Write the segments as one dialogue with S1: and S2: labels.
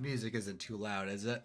S1: The music isn't too loud, is it?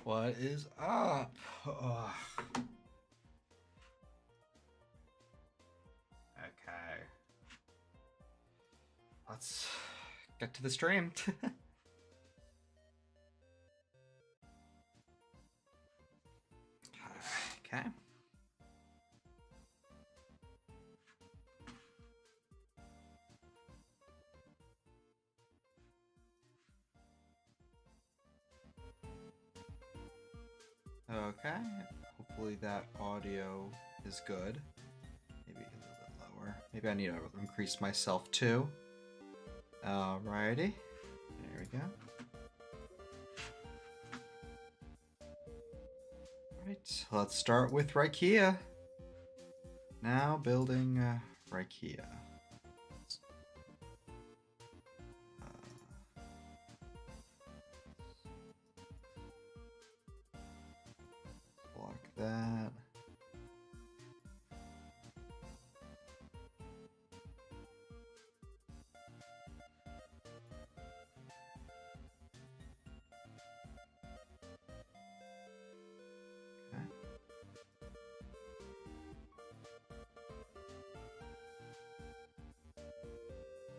S1: What is up? Ugh. Okay. Let's get to the stream. Okay. Okay. Hopefully that audio is good. Maybe a little bit lower. Maybe I need to increase myself too. Alrighty. There we go. Alright, let's start with Raikia. Now building Raikia. Block that.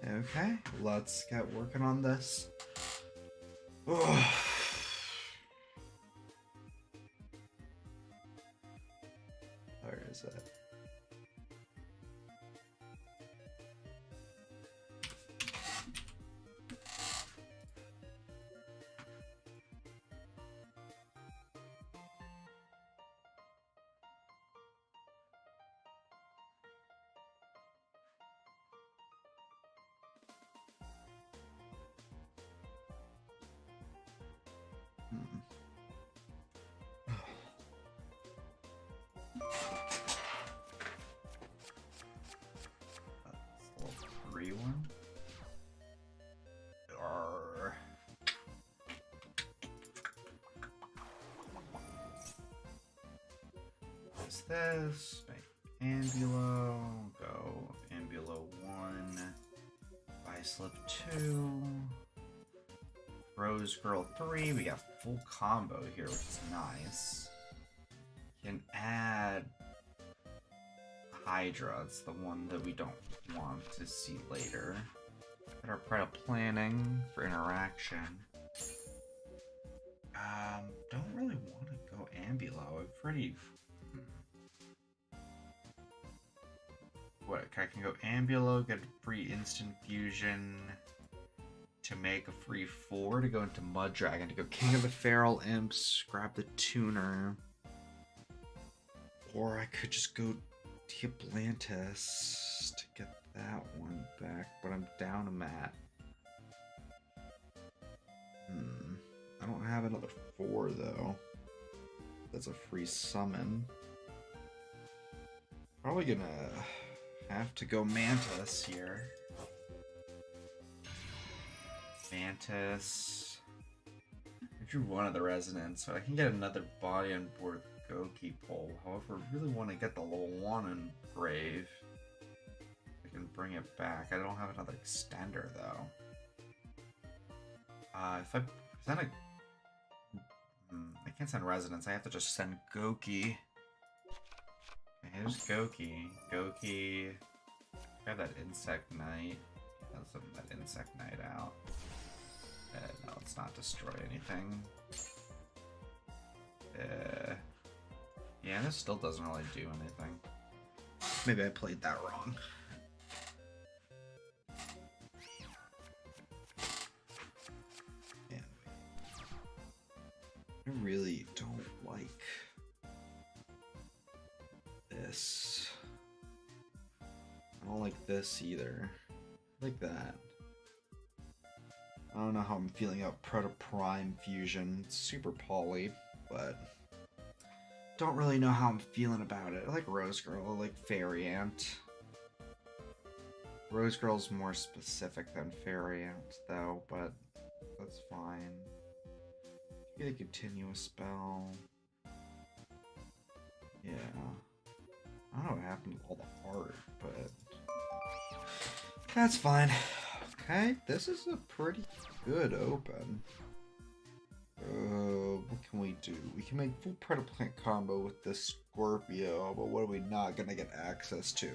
S1: Okay, let's get working on this. Ugh. Where is it? Level 3 one. Arr. What's this? Make Ambulo. Go Ambulo 1. Buy Slip 2. Rose Girl 3. We got full combo here, which is nice. Can add Hydra. It's the one that we don't want to see later. Got our Preda planning for interaction. Don't really want to go Ambulo. I've pretty. What? I can go Ambulo, get a free instant fusion to make a free 4 to go into Mud Dragon to go King of the Feral Imps, grab the tuner. Or I could just go Atlantis to get that one back, but I'm down a mat. I don't have another 4 though. That's a free summon. Probably gonna have to go Mantis here. Mantis. I drew one of the resonance, so I can get another body on board Goki Pole. However, I really want to get the level 1 engrave. I can bring it back. I don't have another extender though. If I send a... I can't send resonance. I have to just send Goki. Okay, here's Goki. Goki. Grab that Insect Knight. Let's send that Insect Knight out. No, let's not destroy anything. Yeah, this still doesn't really do anything. Maybe I played that wrong. Man, I really don't like this. I don't like this either. I like that. I don't know how I'm feeling about Preda Prime Fusion. It's super poly, but don't really know how I'm feeling about it. I like Rose Girl, I like Fairy Ant. Rose Girl's more specific than Fairy Ant though, but that's fine. Get a continuous spell. Yeah. I don't know what happened to all the art, but that's fine. Okay, this is a pretty good open. What can we do? We can make full Preda Plant combo with this Scorpio, but what are we not gonna get access to?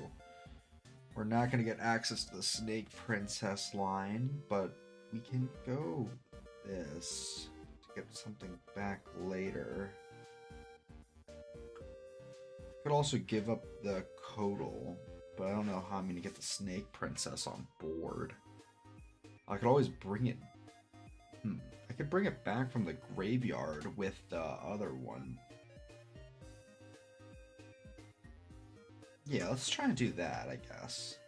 S1: We're not gonna get access to the Snake Princess line, but we can go this to get something back later. Could also give up the Codal, but I don't know how I'm gonna get the Snake Princess on board. I could always bring it. I could bring it back from the graveyard with the other one. Yeah, let's try and do that, I guess.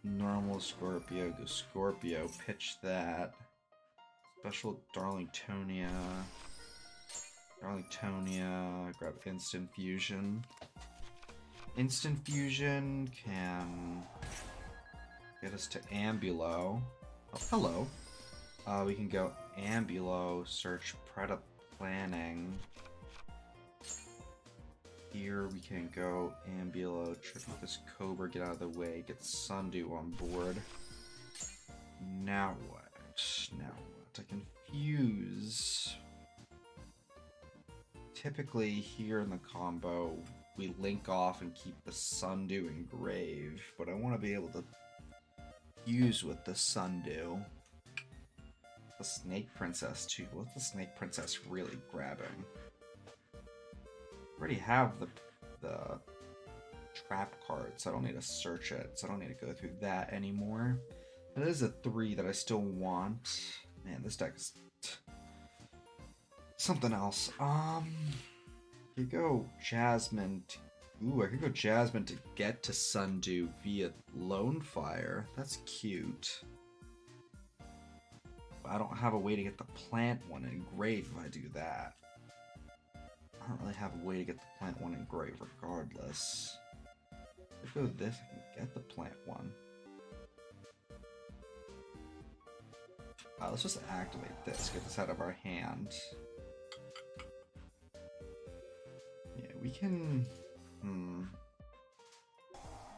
S1: Normal Scorpio, go Scorpio, pitch that. Special Darlingtonia. Darlingtonia, grab Instant Fusion. Instant Fusion can get us to Ambulo. Oh, hello. We can go Ambulo, search Preda Planning. Here we can go Ambulo, tribute this Cobra, get out of the way, get Sundew on board. Now what? Now what? I can fuse. Typically here in the combo, we link off and keep the Sundew engrave, but I want to be able to fuse with the Sundew. The Snake Princess too. What's the Snake Princess really grabbing? I already have the trap card, so I don't need to search it, so I don't need to go through that anymore. It is a 3 that I still want. Man, this deck is something else. You go Jasmine. Ooh, I could go Jasmine to get to Sundew via Lone Fire. That's cute. I don't have a way to get the plant one engraved if I do that. don't really have a way to get the plant one engraved regardless. If I go this, I can get the plant one. Let's just activate this, get this out of our hand. Yeah, we can...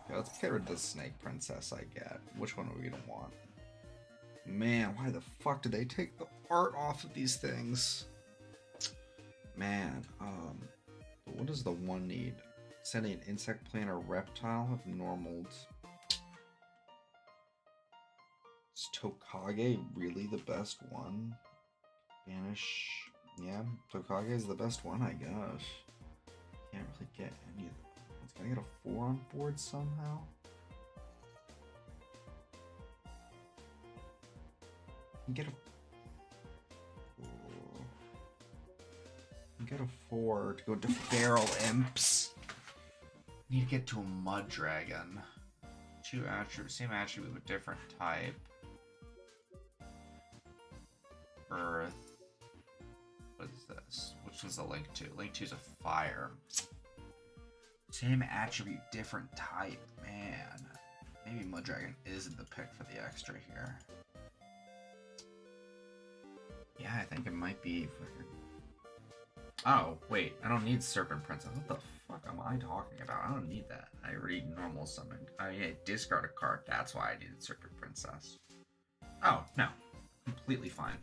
S1: Okay, let's get rid of the snake princess I get. Which one are we gonna want? Man, why the fuck did they take the art off of these things? Man, what does the one need? Sending an insect, plant, or reptile of normal. Is Tokage really the best one? Banish. Yeah, Tokage is the best one, I guess. Can't really get any of them. It's gonna get a 4 on board somehow. Get a 4 to go to feral imps. Need to get to a mud dragon. 2 attributes, same attribute with different type. Earth. What is this? Which one's the link to? Link to is a fire. Same attribute, different type. Man, maybe mud dragon isn't the pick for the extra here. Yeah, I think it might be fucking... Oh, wait, I don't need Serpent Princess. What the fuck am I talking about? I don't need that. I already normal summoned. I discard a card. That's why I needed Serpent Princess. Oh, no. Completely fine.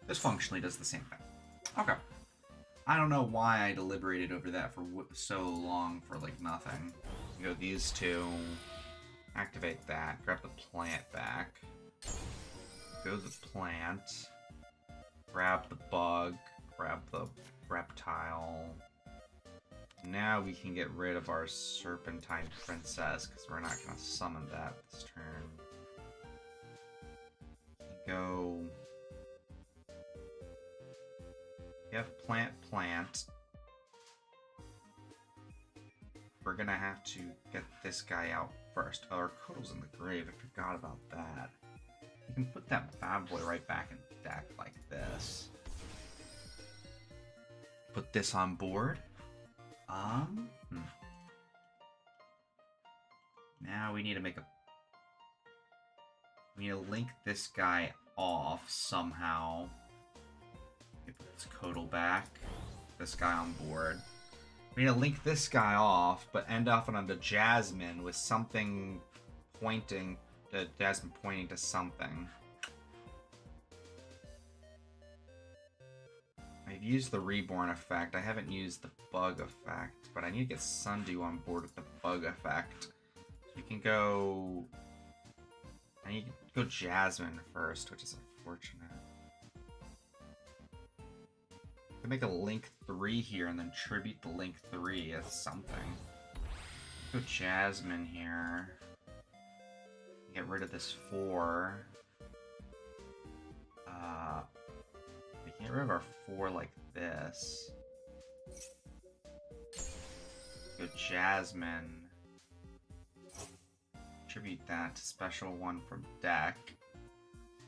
S1: This functionally does the same thing. Okay. I don't know why I deliberated over that for so long for, like, nothing. You go these two. Activate that. Grab the plant back. Go to the plant. Grab the bug, grab the reptile. Now we can get rid of our Serpentine Princess, because we're not going to summon that this turn. Go... We have plant. We're going to have to get this guy out first. Oh, our Kotal's in the grave, I forgot about that. You can put that bad boy right back in the deck like this. Put this on board. Now we need to make a... We need to link this guy off somehow. Put this Kotal back. This guy on board. We need to link this guy off, but end up on the Jasmine with something pointing... The Jasmine pointing to something. I've used the Reborn effect. I haven't used the Bug effect, but I need to get Sundew on board with the Bug effect. So we can go... I need to go Jasmine first, which is unfortunate. I can make a Link 3 here and then tribute the Link 3 as something. Go Jasmine here. Get rid of this 4. We can get rid of our 4 like this. Go Jasmine. Tribute that to special 1 from deck.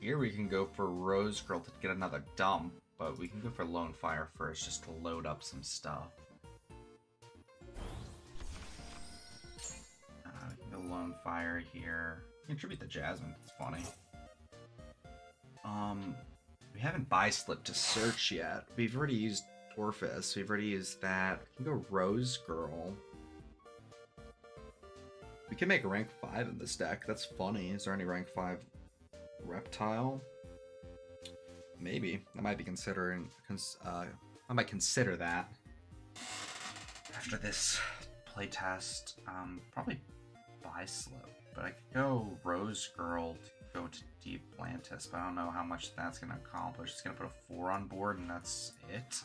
S1: Here we can go for Rose Girl to get another dump, but we can go for Lone Fire first just to load up some stuff. We can go Lone Fire here. Contribute the Jasmine, it's funny. We haven't buy-slipped to search yet. We've already used Orphis, we've already used that. We can go Rose Girl. We can make a rank 5 in this deck, that's funny. Is there any rank 5 reptile? Maybe. I might be considering, I might consider that. After this playtest, probably buy-slip. But I could go Rose Girl to go to Deep Atlantis, but I don't know how much that's going to accomplish. It's going to put a 4 on board, and that's it.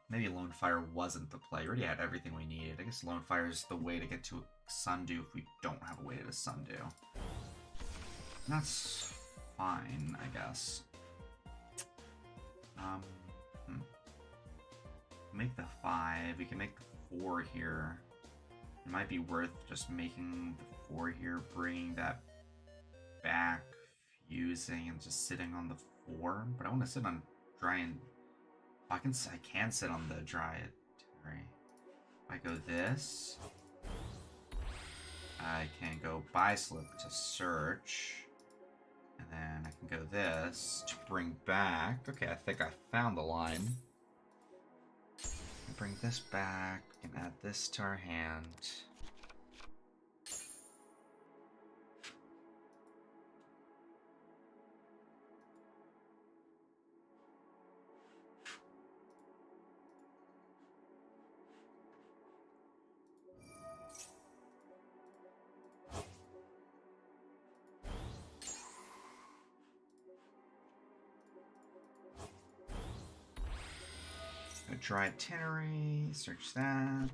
S1: Maybe Lone Fire wasn't the play. We already had everything we needed. I guess Lone Fire is the way to get to Sundew if we don't have a way to Sundew. And that's fine, I guess. Make the 5. We can make the 4 here. It might be worth just making the 4 here, bringing that back, fusing, and just sitting on the 4. But I want to sit on try and I can sit on the Dryad. Right. I go this. I can go buy slip to search. And then I can go this to bring back. Okay, I think I found the line. Bring this back. We can add this to our hand. Dry itinerary, search that.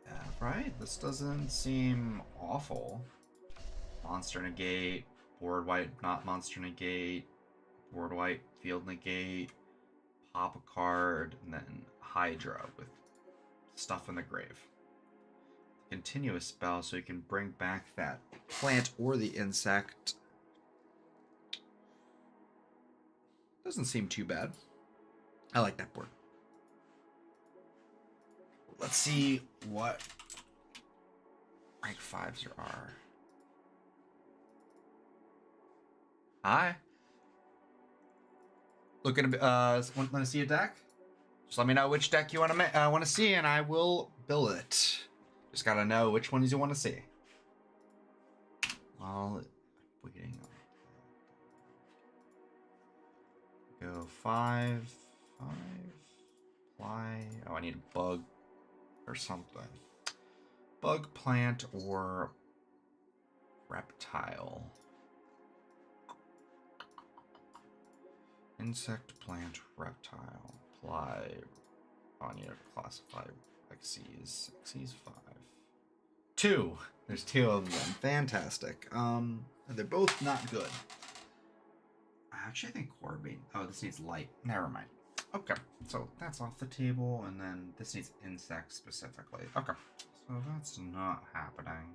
S1: Yeah, right? This doesn't seem awful. Monster negate, board white, not monster negate, board white, field negate, pop a card, and then Hydra with stuff in the grave. Continuous spell, so you can bring back that plant or the insect. Doesn't seem too bad. I like that board. Let's see what rank 5s there are. Hi. Looking to want to see a deck? Just let me know which deck you want to see, and I will build it. Just gotta know which ones you want to see. While waiting. Go 5, 5. Fly. Oh, I need a bug or something. Bug, plant, or reptile. Insect, plant, reptile. Fly. Oh, I need to classify Xyz. Xyz 5. 2. There's 2 of them. Fantastic. They're both not good. Actually, I think Corbin. Oh, this needs light. Never mind. Okay, so that's off the table, and then this needs insects specifically. Okay, so that's not happening.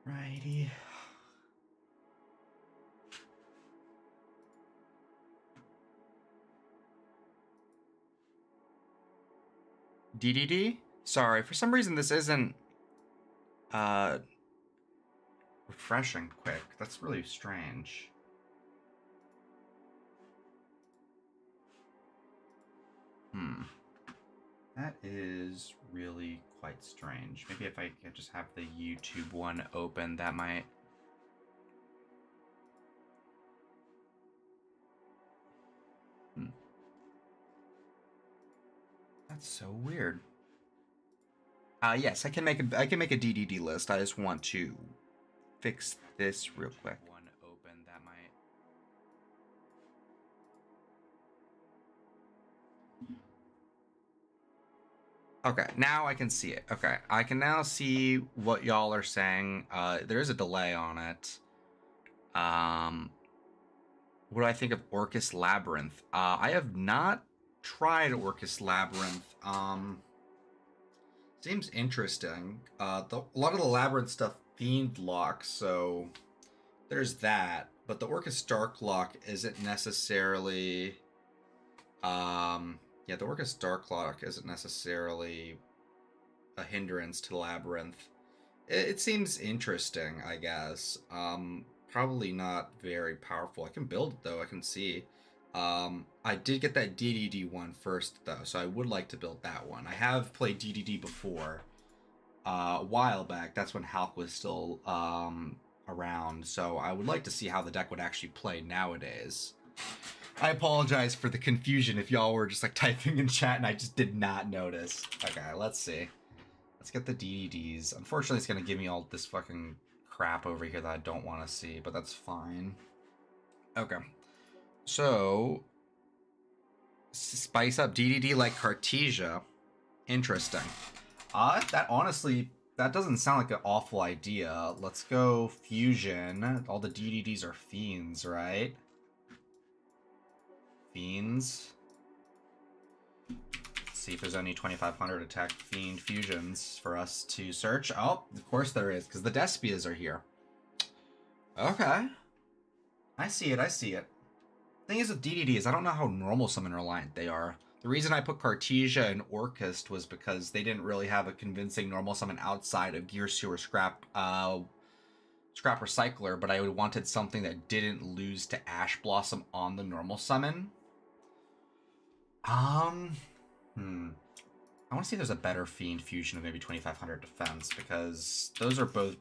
S1: Righty. DDD? Sorry, for some reason this isn't refreshing quick. That's really strange. That is really quite strange. Maybe if I could just have the YouTube one open, that might... That's so weird. Yes, I can make a DDD list. I just want to fix this real quick. One open, that might... Okay, now I can see it. Okay, I can now see what y'all are saying. There is a delay on it. What do I think of Orcus Labyrinth? I have not tried Orcus Labyrinth. Seems interesting. A lot of the Labyrinth stuff themed lock, so there's that. But the Orcus Dark lock isn't necessarily... Yeah, the Orcus Dark lock isn't necessarily a hindrance to Labyrinth. It seems interesting, I guess. Probably not very powerful. I can build it, though. I can see. I did get that DDD one first, though, so I would like to build that one. I have played DDD before, a while back. That's when Halk was still around, so I would like to see how the deck would actually play nowadays. I apologize for the confusion if y'all were just like typing in chat and I just did not notice. Okay, let's see. Let's get the DDDs. Unfortunately, it's going to give me all this fucking crap over here that I don't want to see, but that's fine. Okay. So, spice up DDD like Cartesia. Interesting. That honestly, that doesn't sound like an awful idea. Let's go Fusion. All the DDDs are Fiends, right? Fiends. Let's see if there's any 2500 attack Fiend Fusions for us to search. Oh, of course there is, because the Despias are here. Okay. I see it, I see it. Thing is with DDDs, I don't know how normal summon reliant they are. The reason I put Cartesia and Orchist was because they didn't really have a convincing normal summon outside of Gear Sewer Scrap Recycler, but I wanted something that didn't lose to Ash Blossom on the normal summon. I want to see if there's a better Fiend Fusion of maybe 2500 defense, because those are both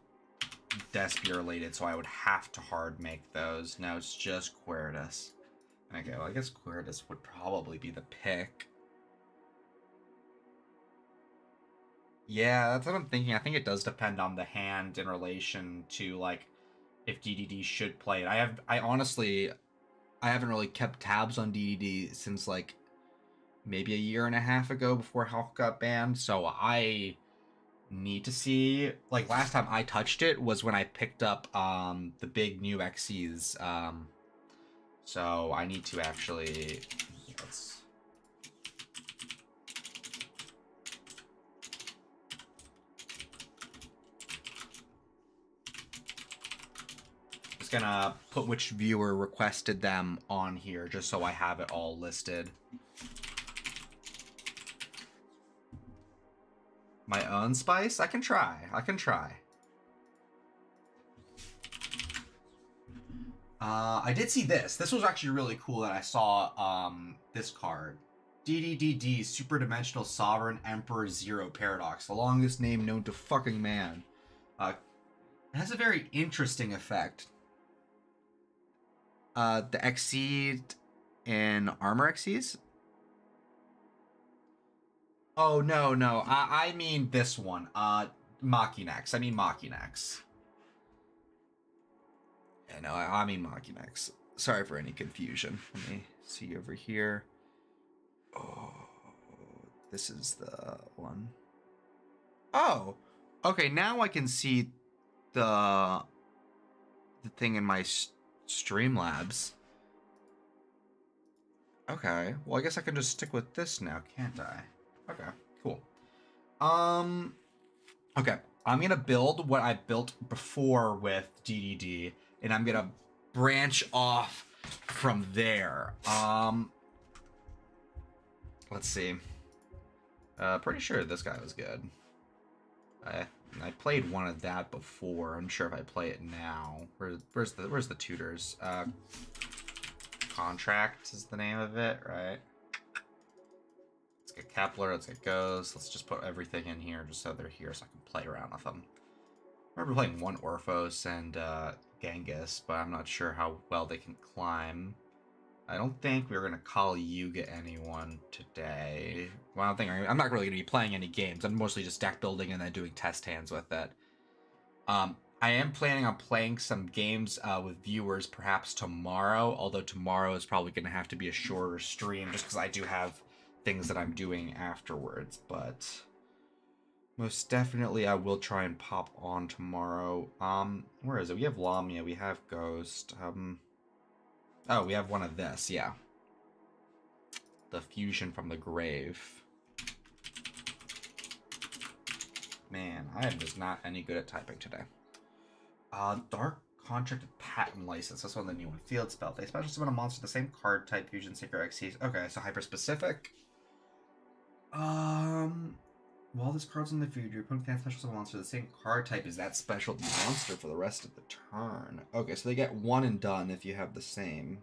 S1: Despia related, so I would have to hard make those. No, it's just Quiritus. Okay, well, I guess Quiritus would probably be the pick. Yeah, that's what I'm thinking. I think it does depend on the hand in relation to, like, if DDD should play it. I honestly haven't really kept tabs on DDD since, like, maybe a year and a half ago before Hulk got banned, so I need to see. Like, last time I touched it was when I picked up the big new XCs, so I need to actually, let's... Just gonna put which viewer requested them on here just so I have it all listed. My own spice? I can try. I can try. I did see this. This was actually really cool that I saw this card. DDDD, Super Dimensional Sovereign Emperor Zero Paradox. The longest name known to fucking man. It has a very interesting effect. The Exceed and Armor Exceeds? Oh, no. I mean this one. Machinax. I mean Machinax. Yeah, no, I mean Machinax. Sorry for any confusion. Let me see over here. Oh, this is the one. Oh, okay. Now I can see the thing in my Streamlabs. Okay. Well, I guess I can just stick with this now, can't I? Okay. Cool. Okay. I'm gonna build what I built before with DDD, and I'm gonna branch off from there. Let's see. Pretty sure this guy was good. I played one of that before. I'm sure if I play it now. Where's the tutors? Contract is the name of it, right? Let's get Kepler, let's get Ghost. Let's just put everything in here just so they're here so I can play around with them. I remember playing one Orphos and Genghis, but I'm not sure how well they can climb. I don't think we're going to call Yugioh anyone today. Well, I don't think I'm not really going to be playing any games. I'm mostly just deck building and then doing test hands with it. I am planning on playing some games with viewers perhaps tomorrow, although tomorrow is probably going to have to be a shorter stream just because I do have things that I'm doing afterwards, but most definitely I will try and pop on tomorrow. Where is it? We have Lamia, we have Ghost. Oh, we have one of this, yeah. The Fusion from the Grave. Man, I am just not any good at typing today. Dark Contracted Patent License. That's one of the new one. Field Spell. They special summon a monster the same card type, Fusion, Synchro, XCs. Okay, so hyper specific. While this card's in the field, your opponent can special summon a monster the same card type as that specialty monster for the rest of the turn. Okay, so they get one and done if you have the same.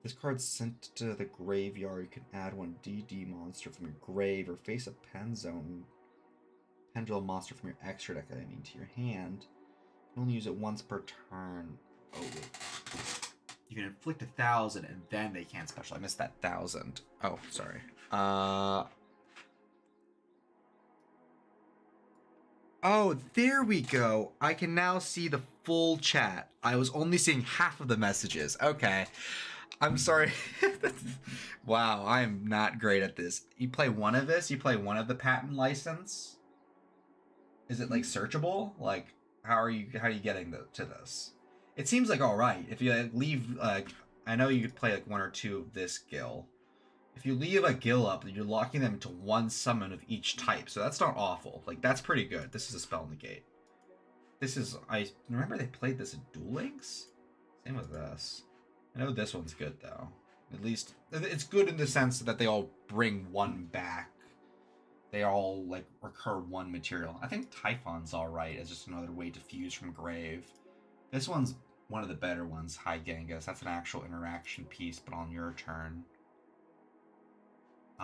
S1: This card's sent to the graveyard. You can add one DD monster from your grave or face a Pendulum monster from your extra deck, I mean, to your hand. You can only use it once per turn. Oh, wait. You can inflict 1,000 and then they can't special. I missed that 1,000. Oh, sorry. Oh, there we go. I can now see the full chat. I was only seeing half of the messages. Okay. I'm sorry. Wow, I am not great at this. You play one of this? You play one of the patent license? Is it like searchable? Like how are you getting to this? It seems like all right. If you leave I know you could play like one or two of this gill. If you leave a gill up, you're locking them into one summon of each type, so that's not awful. Like, that's pretty good. This is a spell negate. This is... I remember they played this at Duel Links? Same with this. I know this one's good, though. At least, it's good in the sense that they all bring one back. They all, like, recur one material. I think Typhon's alright as just another way to fuse from Grave. This one's one of the better ones, High Genghis. That's an actual interaction piece, but on your turn.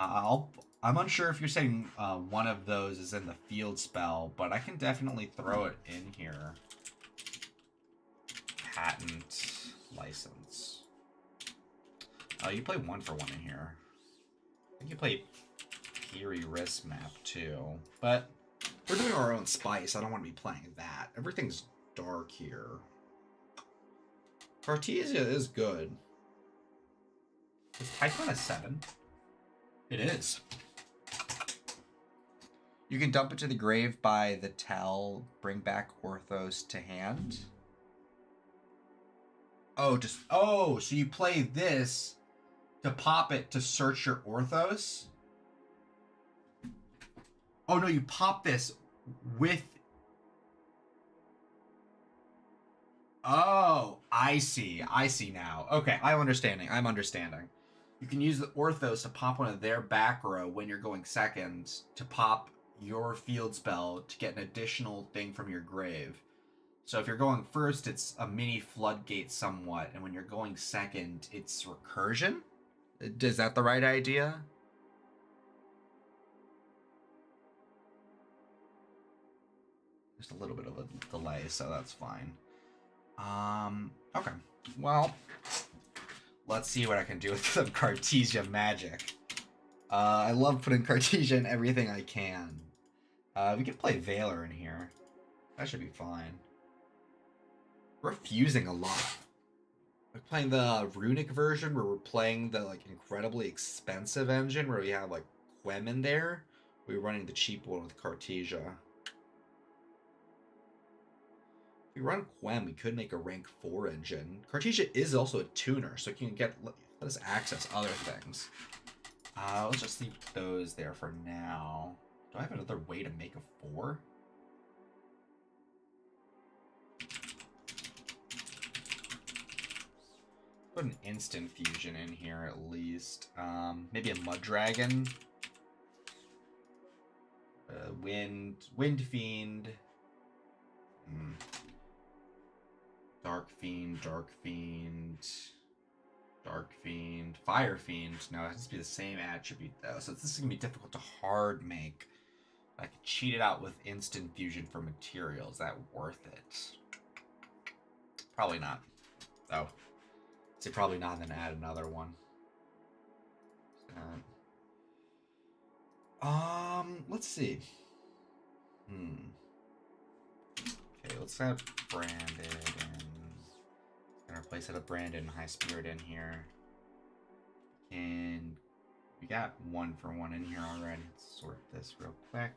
S1: I'm unsure if you're saying one of those is in the field spell, but I can definitely throw it in here. Patent license. Oh, you play one for one in here. I think you play Kiri Risk Map too, but we're doing our own spice. I don't want to be playing that. Everything's dark here. Cartesia is good. Is Typhon a 7? It is. You can dump it to the grave by the tell, bring back Orthos to hand. Oh, so you play this to pop it to search your Orthos? Oh no, you pop this with... Oh, I see now. Okay, I'm understanding. You can use the Orthos to pop one of their back row when you're going second to pop your field spell to get an additional thing from your grave. So if you're going first, it's a mini floodgate somewhat, and when you're going second, it's recursion? Is that the right idea? There's a little bit of a delay, so that's fine. Okay. Well, let's see what I can do with some Cartesia magic. I love putting Cartesia in everything I can. We can play Valor in here. That should be fine. We're fusing a lot. We're playing the runic version where we're playing the like incredibly expensive engine where we have like Quem in there. We're running the cheap one with Cartesia. If we run Quem, we could make a rank 4 engine. Cartesia is also a tuner, so you can let us access other things. Let's just leave those there for now. Do I have another way to make a 4? Put an instant fusion in here at least. Maybe a Mud Dragon. Wind Fiend. Dark Fiend. Dark Fiend, Fire Fiend. No, it has to be the same attribute though, so this is gonna be difficult to hard make. I could cheat it out with instant fusion for materials. Is that worth it? Probably not. Oh, say probably not, and then add another one. Let's see. Okay, let's have Branded and gonna replace it with Branded and High Spirit in here. And we got one for one in here already. Let's sort this real quick.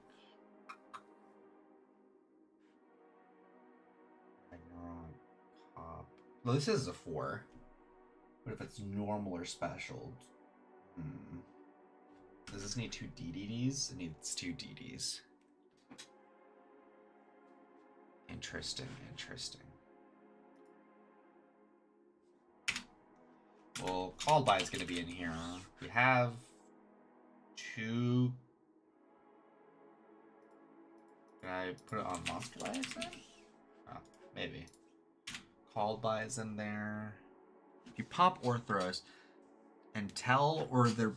S1: Well, this is a 4. But if it's normal or special? Does this need 2 DDDs? It needs 2 DDs. Interesting. Well, Called By is going to be in here. We have 2... Can I put it on Monster By instead? Oh, maybe. Called By is in there. If you pop Orthros and tell or their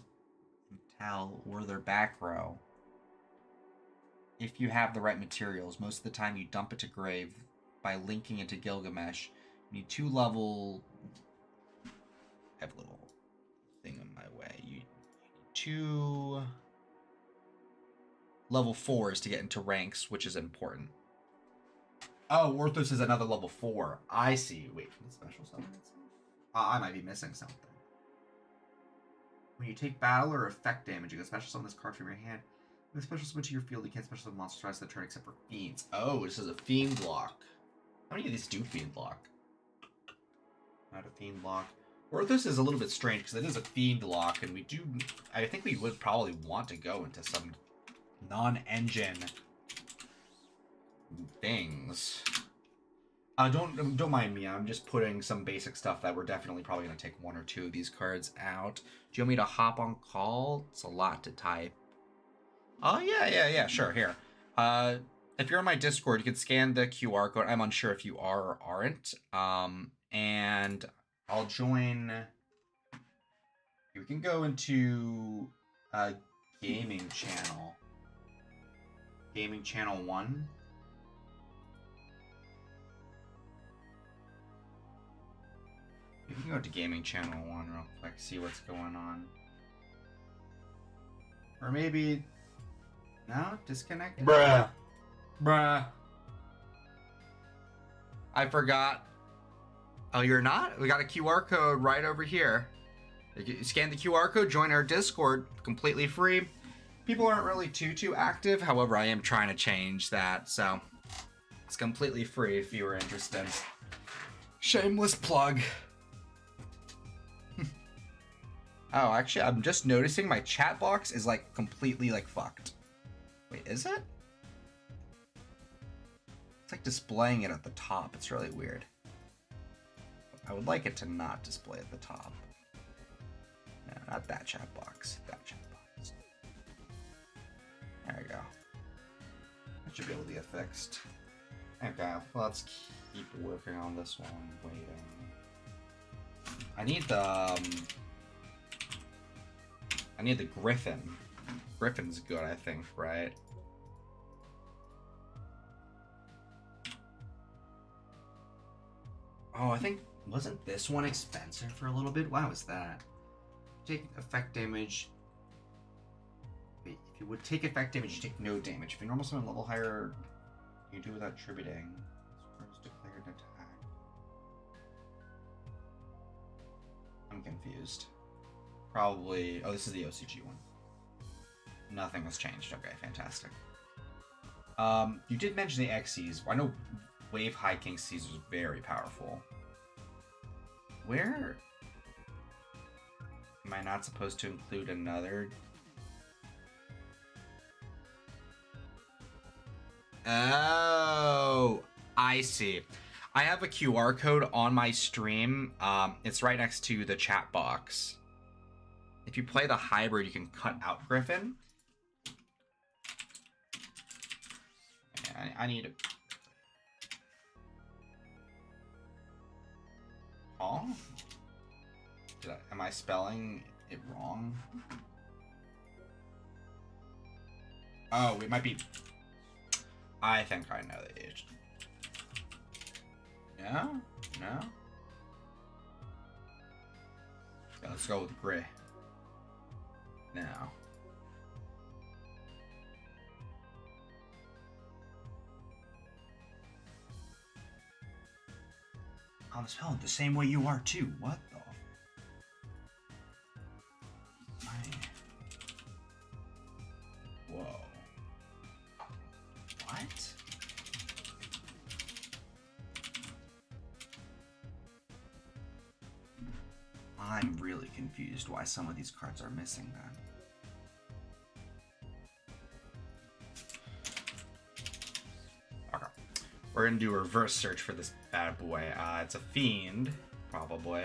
S1: back row, if you have the right materials, most of the time you dump it to grave by linking it to Gilgamesh. You need 2 level... I have a little thing in my way. You need 2 level 4s to get into ranks, which is important. Oh, Orthos is another level 4. I see. Wait, the special summon itself? I might be missing something. When you take battle or effect damage, you can special summon this card from your hand. When the special summon to your field, you can't special summon monsters twice the turn except for fiends. Oh, this is a fiend block. How many of these do fiend block? Not a fiend block. Orthos is a little bit strange because it is a fiend lock, and I think we would probably want to go into some non-engine things. Don't mind me. I'm just putting some basic stuff that we're definitely probably going to take 1 or 2 of these cards out. Do you want me to hop on call? It's a lot to type. Oh, yeah, sure, here. If you're on my Discord, you can scan the QR code. I'm unsure if you are or aren't. And I'll join. We can go into gaming channel. Gaming channel 1. We can go to gaming channel 1 real quick, see what's going on. Or maybe... No? Disconnect?
S2: Bruh.
S1: I forgot. Oh, you're not? We got a QR code right over here. You scan the QR code, join our Discord, completely free. People aren't really too active. However, I am trying to change that, so it's completely free if you were interested. Shameless plug. Oh, actually, I'm just noticing my chat box is like completely like fucked. Wait, is it? It's like displaying it at the top. It's really weird. I would like it to not display at the top. No, not that chat box. That chat box. There we go. That should be able to get fixed. Okay, let's keep working on this one. Waiting. I need the Griffin. Griffin's good, I think, right? Oh, I think... Wasn't this one expensive for a little bit? Why was that? Take effect damage. Wait, if you would take effect damage, you take no damage. If you normal summon level higher, you do without attributing. First declared an attack. I'm confused. Probably... Oh, this is the OCG one. Nothing has changed. Okay, fantastic. You did mention the Xyz. I know Wave High King Caesar is very powerful. Where... Am I not supposed to include another... Oh, I see. I have a QR code on my stream. It's right next to the chat box. If you play the hybrid, you can cut out Griffin. Yeah, I need a... Oh? Am I spelling it wrong? Oh, it might be... I think I know the age. No? No? Yeah, let's go with Gray. Now. I'm spelling it the same way you are too. What the? Whoa. What? I'm really confused why some of these cards are missing then. Okay. We're gonna do a reverse search for this bad boy. It's a fiend, probably.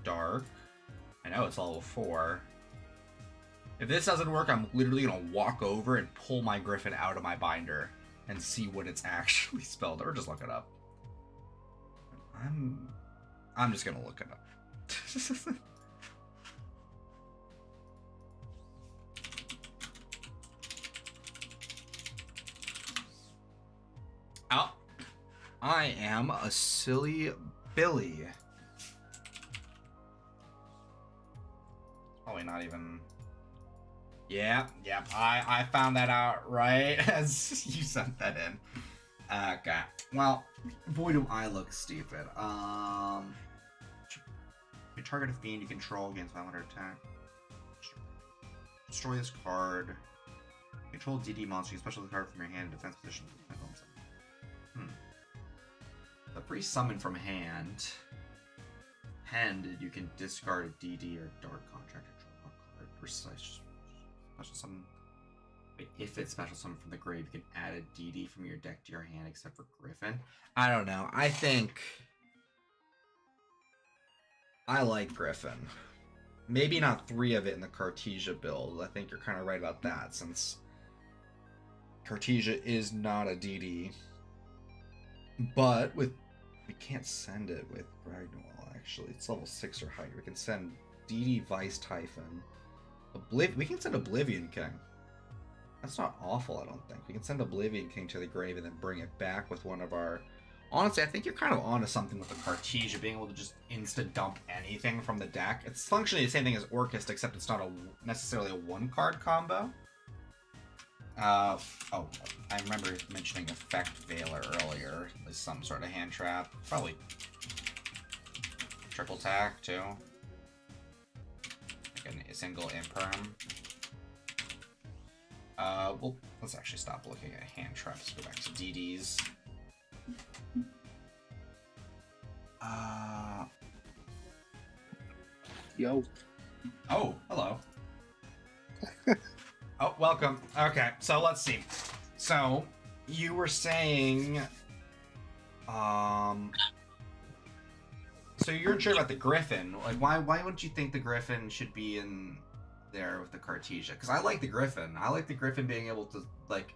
S1: Dark. I know it's level 4. If this doesn't work, I'm literally gonna walk over and pull my Griffin out of my binder and see what it's actually spelled, or just look it up. I'm just gonna look it up. Oh, I am a silly Billy. Probably not even... Yeah, I found that out right as you sent that in. Okay. Well, boy do I look stupid. You target a fiend you control gains 500 attack. Destroy this card. Control DD monster. You special the card from your hand in defense position. A free summon from hand. Handed, you can discard a DD or Dark Contract or draw a card. Precise. Special summon. Wait, if it's special summon from the grave, you can add a DD from your deck to your hand except for Griffin. I don't know. I think I like Griffin. Maybe not 3 of it in the Cartesia build. I think you're kind of right about that, since Cartesia is not a DD. But with... we can't send it with Ragnoll, actually. It's level 6 or higher. We can send DD Vice Typhon. We can send Oblivion King. That's not awful, I don't think. We can send Oblivion King to the grave and then bring it back with one of our... Honestly, I think you're kind of onto something with the Cartesia, being able to just insta-dump anything from the deck. It's functionally the same thing as Orcust, except it's not necessarily a 1-card combo. Oh, I remember mentioning Effect Veiler earlier. There's some sort of hand trap. Probably triple tack, too. Like a single imperm. Well, let's actually stop looking at hand traps. Go back to DDs.
S2: Yo.
S1: Oh, hello. Oh, welcome. Okay, so let's see. So, you were saying... So you're unsure about the Griffin. Like, why wouldn't you think the Griffin should be in there with the Cartesia? Because I like the Griffin. I like the Griffin being able to, like,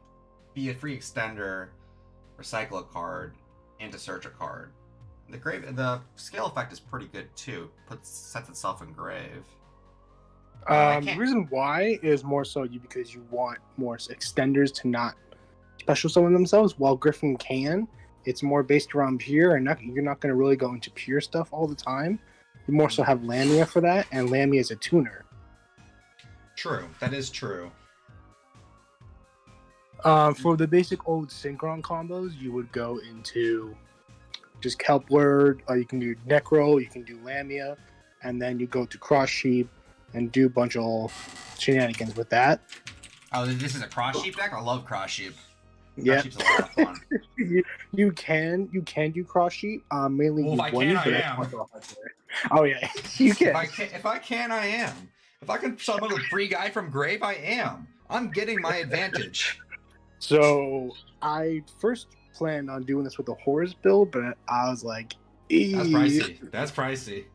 S1: be a free extender, recycle a card, and to search a card. The scale effect is pretty good, too. Sets itself in grave.
S2: The reason why is more so because you want more extenders to not special summon themselves, while Griffin can. It's more based around pure, and you're not going to really go into pure stuff all the time. You more so have Lamia for that, and Lamia is a tuner.
S1: True, that is true.
S2: For the basic old Synchron combos, you would go into just Kelp Word, you can do Necro, you can do Lamia, and then you go to Cross Sheep and do a bunch of shenanigans with that.
S1: Oh, this is a Cross Sheep deck? I love Cross Sheep.
S2: Yeah,
S1: Sheep's a lot of fun.
S2: you can do Cross Sheep. Mainly,
S1: well, if I can, I am.
S2: Oh yeah, you can.
S1: If I can, I am. If I can summon a free guy from grave, I am. I'm getting my advantage.
S2: So I first planned on doing this with the Horus build, but I was like,
S1: That's pricey.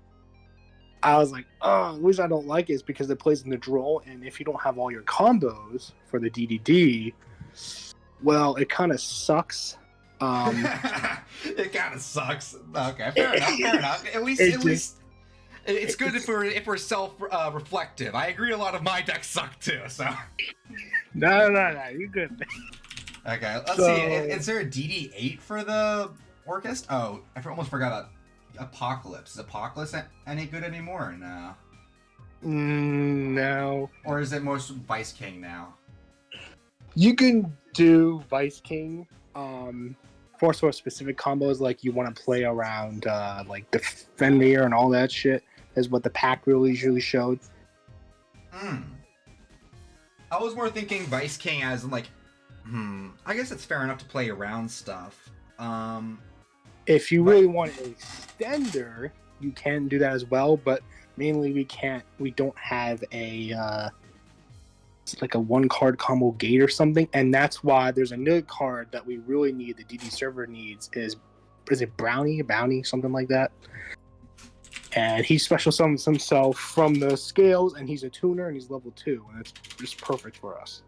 S2: I was like, the reason I don't like it is because it plays in the draw, and if you don't have all your combos for the DDD, well, it kind of sucks.
S1: It kind of sucks. Okay, fair enough. At least it's good if we're self-reflective. I agree. A lot of my decks suck too. So.
S2: No, you're good.
S1: Okay, let's see. Is there a DD8 for the Orcust? Oh, I almost forgot about Apocalypse. Is Apocalypse any good anymore? Or no.
S2: No.
S1: Or is it most Vice King now?
S2: You can do Vice King for sort of specific combos, like you want to play around like Defender and all that shit, is what the pack really usually showed.
S1: I was more thinking Vice King as like, I guess it's fair enough to play around stuff.
S2: If you really want an extender, you can do that as well, but mainly we don't have a like a 1-card combo gate or something, and that's why there's another card that we really need, the DD server needs, is it Bounty, something like that. And he special summons himself from the scales, and he's a tuner, and he's level 2, and it's just perfect for us.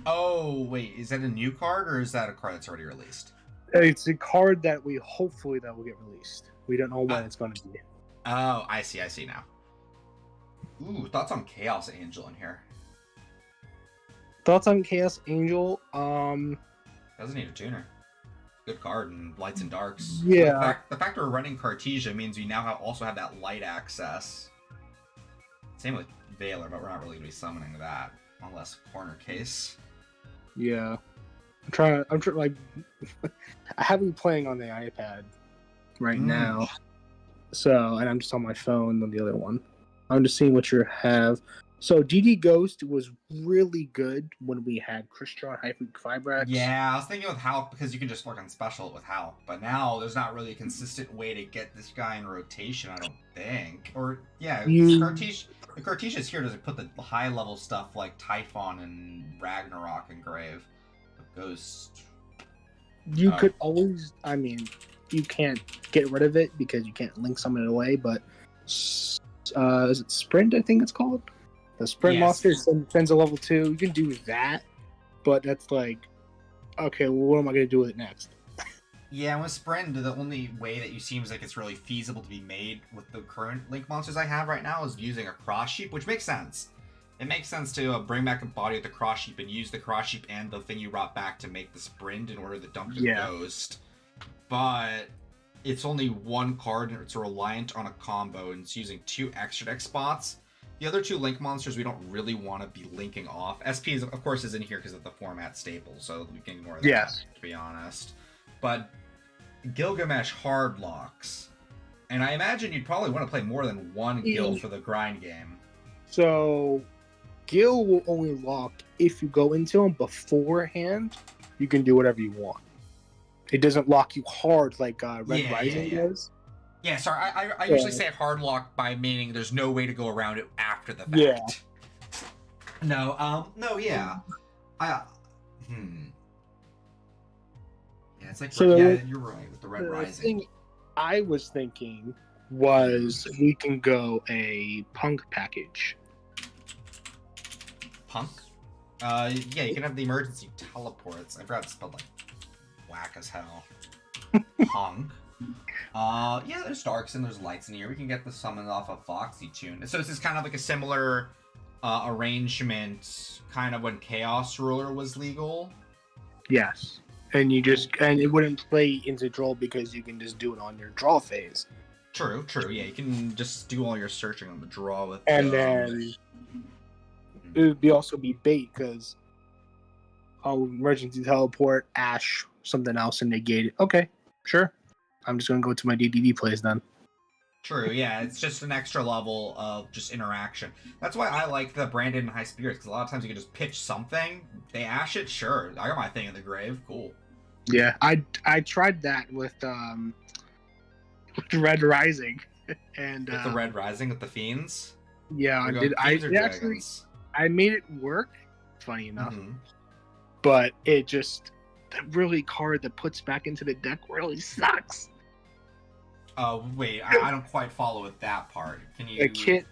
S1: Oh, wait, is that a new card, or is that a card that's already released?
S2: It's a card that hopefully will get released. We don't know when it's going to be.
S1: Oh, I see now. Ooh, thoughts on Chaos Angel in here?
S2: Thoughts on Chaos Angel?
S1: Doesn't need a tuner. Good card in Lights and Darks.
S2: Yeah.
S1: The fact we're running Cartesia means we now also have that light access. Same with Veiler, but we're not really going to be summoning that. unless corner case.
S2: Yeah. I'm trying like I have been playing on the iPad right now. So, and I'm just on my phone on the other one. I'm just seeing what you have. So, DD Ghost was really good when we had Christian Fibrax.
S1: Yeah, I was thinking with Hulk because you can just work on special with Hulk, but now there's not really a consistent way to get this guy in rotation, I don't think. Or, yeah, the Cartesia's here to put the high level stuff like Typhon and Ragnarok and Grave. The Ghost.
S2: You could always, I mean, you can't get rid of it because you can't link summon it away, but is it Sprint, I think it's called? The Sprint monster sends a level 2. You can do that, but that's like, okay, well, what am I going to do with it next?
S1: Yeah, with Sprint, the only way that you seems like it's really feasible to be made with the current link monsters I have right now is using a cross sheep, which makes sense. It makes sense to bring back a body with the cross sheep and use the cross sheep and the thing you brought back to make the Sprint in order to dump the Ghost. But it's only one card and it's reliant on a combo and it's using 2 extra deck spots. The other 2 link monsters we don't really want to be linking off. SP is, of course, is in here because of the format staple, so we can ignore that, to be honest. But Gilgamesh hard locks. And I imagine you'd probably want to play more than one Gil for the grind game.
S2: So, Gil will only lock if you go into him beforehand. You can do whatever you want. It doesn't lock you hard like Red Rising does.
S1: Yeah, sorry. I usually say hard lock by meaning there's no way to go around it after the fact. No, yeah. Yeah, it's like,
S2: so
S1: you're right with the Red Rising.
S2: Thing I was thinking was we can go a Punk package.
S1: Punk? Yeah, you can have the emergency teleports. I forgot to spell like whack as hell. Punk. Yeah, there's darks and there's lights in here. We can get the summon off of Foxy Tune. So this is kind of like a similar arrangement, kind of when Chaos Ruler was legal.
S2: Yes, and it wouldn't play into draw because you can just do it on your draw phase.
S1: True. Yeah, you can just do all your searching on the draw with.
S2: And then it would also be bait because emergency teleport, Ash, something else, and negate it. Okay, sure. I'm just gonna go to my DDD plays then.
S1: True, yeah, it's just an extra level of just interaction. That's why I like the Branded and High Spirits, because a lot of times you can just pitch something, they ash it, sure, I got my thing in the grave, cool.
S2: Yeah, I tried that with Red Rising, and
S1: with the Red Rising with the Fiends.
S2: Yeah, I made it work. Funny enough, but it just the card that puts back into the deck really sucks.
S1: Oh wait, I don't quite follow with that part. Can you?
S2: The kit,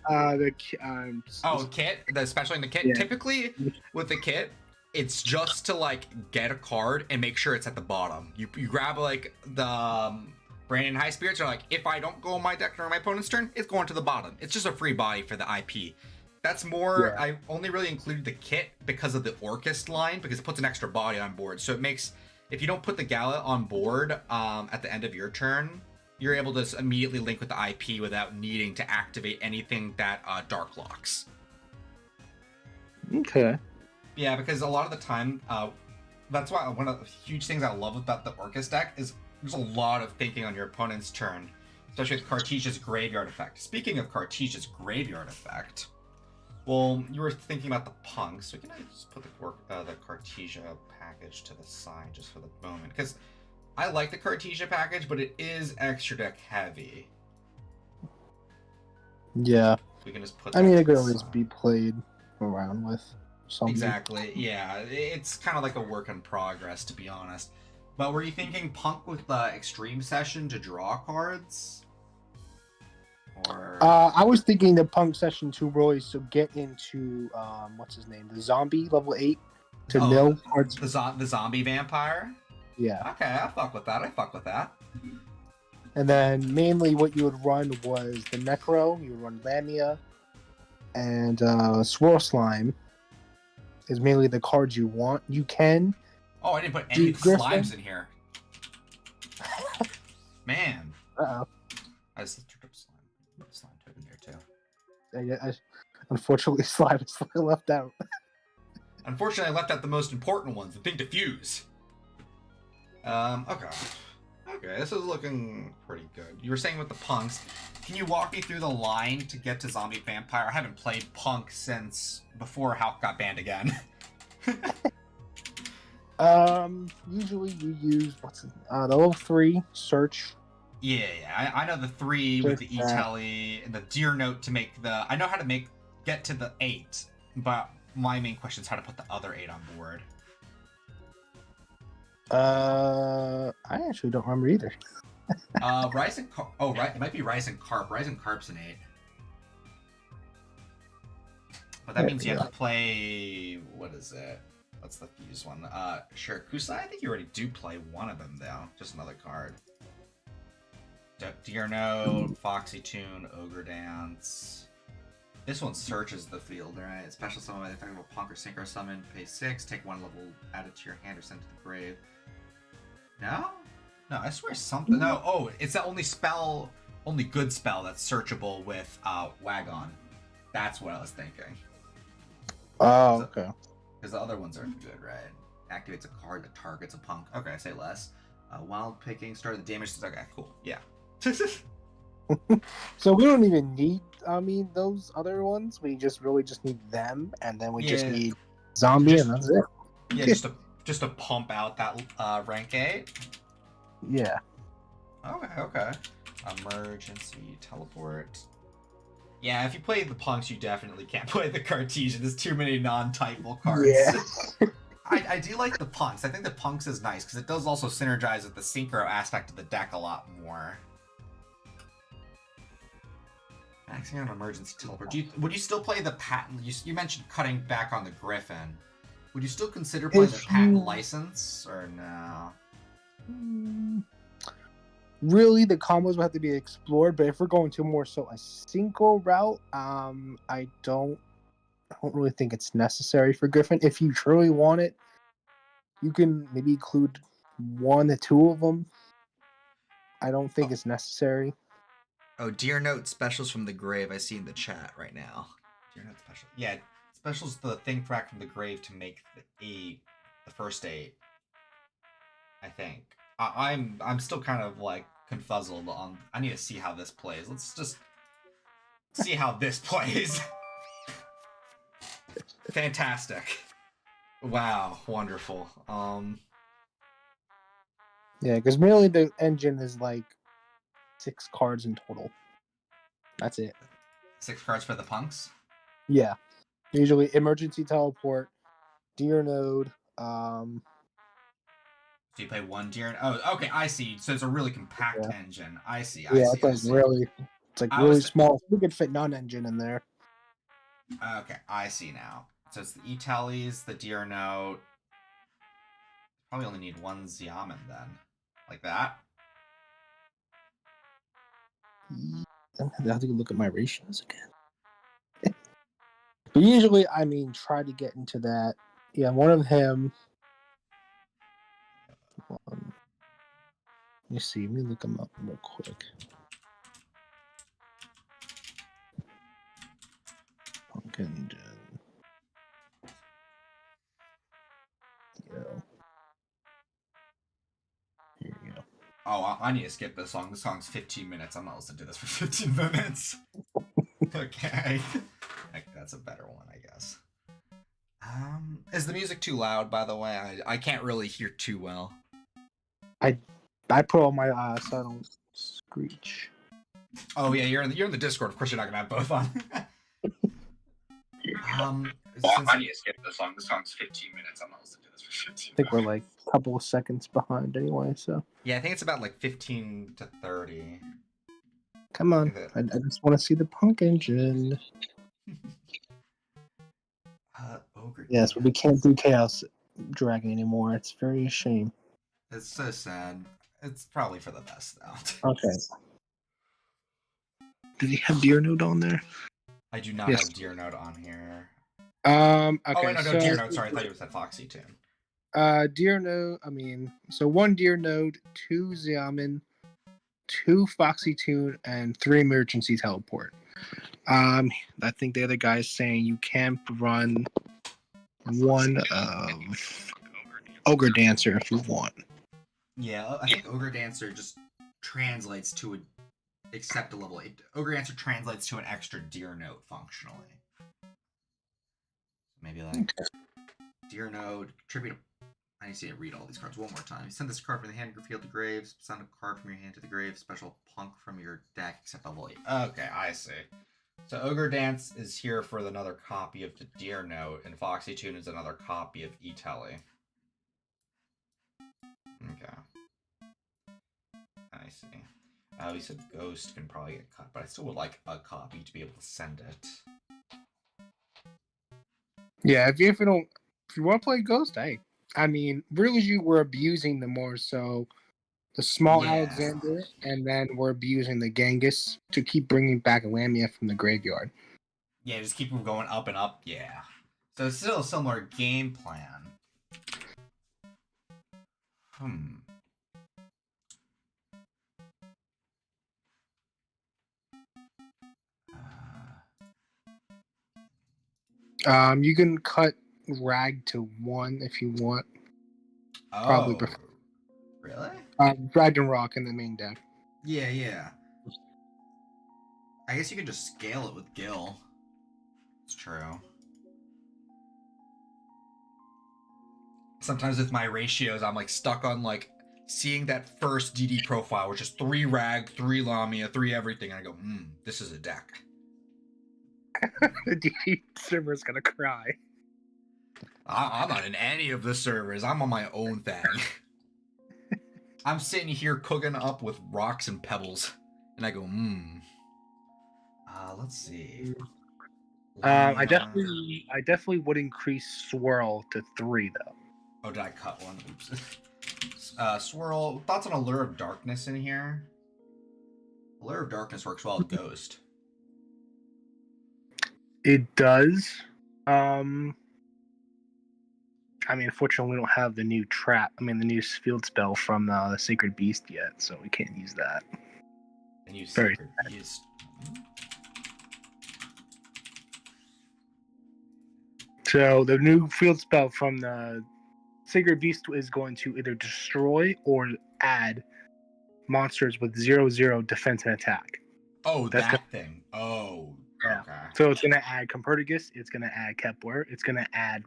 S1: kit, especially in the kit.
S2: Yeah.
S1: Typically, with the kit, it's just to like get a card and make sure it's at the bottom. You grab like the Brandon High Spirits are like, if I don't go on my deck during my opponent's turn, it's going to the bottom. It's just a free body for the IP. That's more. Yeah. I only really included the kit because of the Orchest line because it puts an extra body on board. So it makes if you don't put the Gala on board at the end of your turn, you're able to immediately link with the IP without needing to activate anything that dark locks.
S2: Okay.
S1: Yeah, because a lot of the time, that's why one of the huge things I love about the Orcus deck is there's a lot of thinking on your opponent's turn, especially with Cartesia's Graveyard Effect. Speaking of Cartesia's Graveyard Effect, well, you were thinking about the Punk, so can I just put the Cartesia package to the side just for the moment? Because I like the Cartesia package, but it is extra deck heavy.
S2: Yeah.
S1: We can just put.
S2: I mean, it could always be played around with something.
S1: Exactly. Yeah, it's kind of like a work in progress, to be honest. But were you thinking Punk with the Extreme Session to draw cards? Or
S2: I was thinking the Punk Session to really to get into what's his name, the Zombie level 8 to mill cards.
S1: The Zombie Vampire.
S2: Yeah.
S1: Okay, I fuck with that.
S2: And then mainly what you would run was the Necro. You would run Lamia, and Swirl Slime is mainly the cards you want. You can.
S1: Oh, I didn't put any slimes in here. Man.
S2: Uh-oh.
S1: I just looked up slime token here too.
S2: Unfortunately, slime is left out.
S1: Unfortunately, I left out the most important ones, the thing to fuse. Okay. Okay, this is looking pretty good. You were saying with the punks. Can you walk me through the line to get to Zombie Vampire? I haven't played punk since before Hulk got banned again.
S2: Usually you use the level 3 search.
S1: Yeah. I know the 3 with the e-telly and the deer note to make the. I know how to get to the 8, but my main question is how to put the other 8 on board.
S2: I actually don't remember either.
S1: Rising Carp. Oh, right. It might be Rising Carp. Rising Carp's an 8. But that means you have to play. What is it? What's the fuse one? Sure. Kusai, I think you already do play one of them, though. Just another card. Deer Note, Foxy Tune, Ogre Dance. This one searches the field, right? Special summon by the effect of a punk or synchro summon. Pay 6, take 1 level, add it to your hand or send it to the grave. No? No, I swear something. No, oh, it's the only good spell that's searchable with Wagon. That's what I was thinking.
S2: Oh, okay.
S1: Because the other ones aren't good, right? Activates a card that targets a punk. Okay, say less. Wild picking, start the damage. Okay, cool. Yeah.
S2: So we don't even need, those other ones. We really just need them, and then we just need zombie, and that's it.
S1: Yeah, just to pump out that rank 8.
S2: Yeah.
S1: Okay. Emergency teleport. Yeah, if you play the punks, you definitely can't play the Cartesian. There's too many non-typable cards.
S2: Yeah.
S1: I do like the punks. I think the punks is nice because it does also synergize with the synchro aspect of the deck a lot more. Maxing out emergency teleport. Would you still play the patent? You mentioned cutting back on the Griffin. Would you still consider playing the patent license or no?
S2: Really, the combos will have to be explored. But if we're going to more so a synchro route, I don't really think it's necessary for Griffin. If you truly want it, you can maybe include 1 or 2 of them. I don't think it's necessary.
S1: Oh, Deer Note specials from the grave. I see in the chat right now. Deer Note special. Yeah, specials the thing frack from the grave to make the first 8. I think. I'm still kind of like confuzzled on. I need to see how this plays. Let's just see how this plays. Fantastic. Wow, wonderful.
S2: Yeah, because really the engine is like 6 cards in total. That's it.
S1: 6 cards for the punks?
S2: Yeah. Usually emergency teleport, deer node,
S1: So you play 1 deer. Oh, okay, I see. So it's a really compact engine. I see.
S2: It's really small. We could fit non-engine in there.
S1: Okay, I see now. So it's the E-Tallies, the deer note. Probably only need 1 Xiamen then. Like that.
S2: I have to look at my ratios again. But usually, try to get into that. Yeah, one of him. Let me see. Let me look him up real quick. Punk engine. Here we go.
S1: Oh, I need to skip this song. This song's 15 minutes. I'm not listening to this for 15 minutes. Okay. That's a better one, I guess. Is the music too loud, by the way? I can't really hear too well.
S2: I put all my silent screech.
S1: Oh yeah, you're in the Discord. Of course, you're not gonna have both on. I need to skip this song. This song's 15 minutes. I'm not listening to this for 15 minutes.
S2: I think we're like a couple of seconds behind anyway. So
S1: yeah, I think it's about like 15 to 30.
S2: Come on, I just want to see the punk engine.
S1: Ogre.
S2: Yes, but we can't do Chaos Dragon anymore. It's very a shame.
S1: It's so sad. It's probably for the best, though.
S2: Okay. Did he have Deer Note on there?
S1: I do not have Deer Note on here.
S2: Okay.
S1: Oh, wait, no, Deer Note. Sorry, I thought you said Foxy Tune.
S2: Deer Note, so 1 Deer Note, 2 Xiamen, 2 Foxy Tune, and 3 Emergency Teleport. I think the other guy is saying you can't run one of Ogre Dancer if you want.
S1: Yeah, I think Ogre Dancer just translates to a accept a level 8. Ogre Dancer translates to an extra Deer Note functionally. Maybe like Deer Note, contribute I need to see it read all these cards one more time. Send this card from the hand of your field to grave. Send a card from your hand to the grave. Special punk from your deck, except level 8. Okay, I see. So Ogre Dance is here for another copy of the Deer Note, and Foxy Tune is another copy of E-Telly. Okay. I see. We said Ghost can probably get cut, but I still would like a copy to be able to send it.
S2: Yeah, if you want to play Ghost, hey. I mean, really, you were abusing the more so the small Alexander, and then we're abusing the Genghis to keep bringing back Lamia from the graveyard.
S1: Yeah, just keep going up and up. Yeah. So it's still a similar game plan.
S2: You can cut Rag to 1 if you want.
S1: Oh,
S2: probably prefer.
S1: Really?
S2: Ragnarok in the main deck.
S1: Yeah. I guess you could just scale it with Gil. It's true. Sometimes with my ratios, I'm like stuck on like seeing that first DD profile, which is 3 Rag, 3 Lamia, 3 everything, and I go, this is a deck.
S2: The DD server is gonna cry.
S1: I'm not in any of the servers. I'm on my own thing. I'm sitting here cooking up with rocks and pebbles, and I go, let's see.
S2: I definitely would increase Swirl to 3 though.
S1: Oh, did I cut one? Oops. Swirl. Thoughts on Allure of Darkness in here? Allure of Darkness works well with Ghost.
S2: It does. I mean, unfortunately, we don't have the new the new field spell from the Sacred Beast yet, so we can't use that.
S1: And you Sacred Beast.
S2: So the new field spell from the Sacred Beast is going to either destroy or add monsters with 0/0 defense and attack.
S1: Oh, that thing. Oh,
S2: yeah.
S1: Okay.
S2: So it's going to add Compertigus, it's going to add Kepler, it's going to add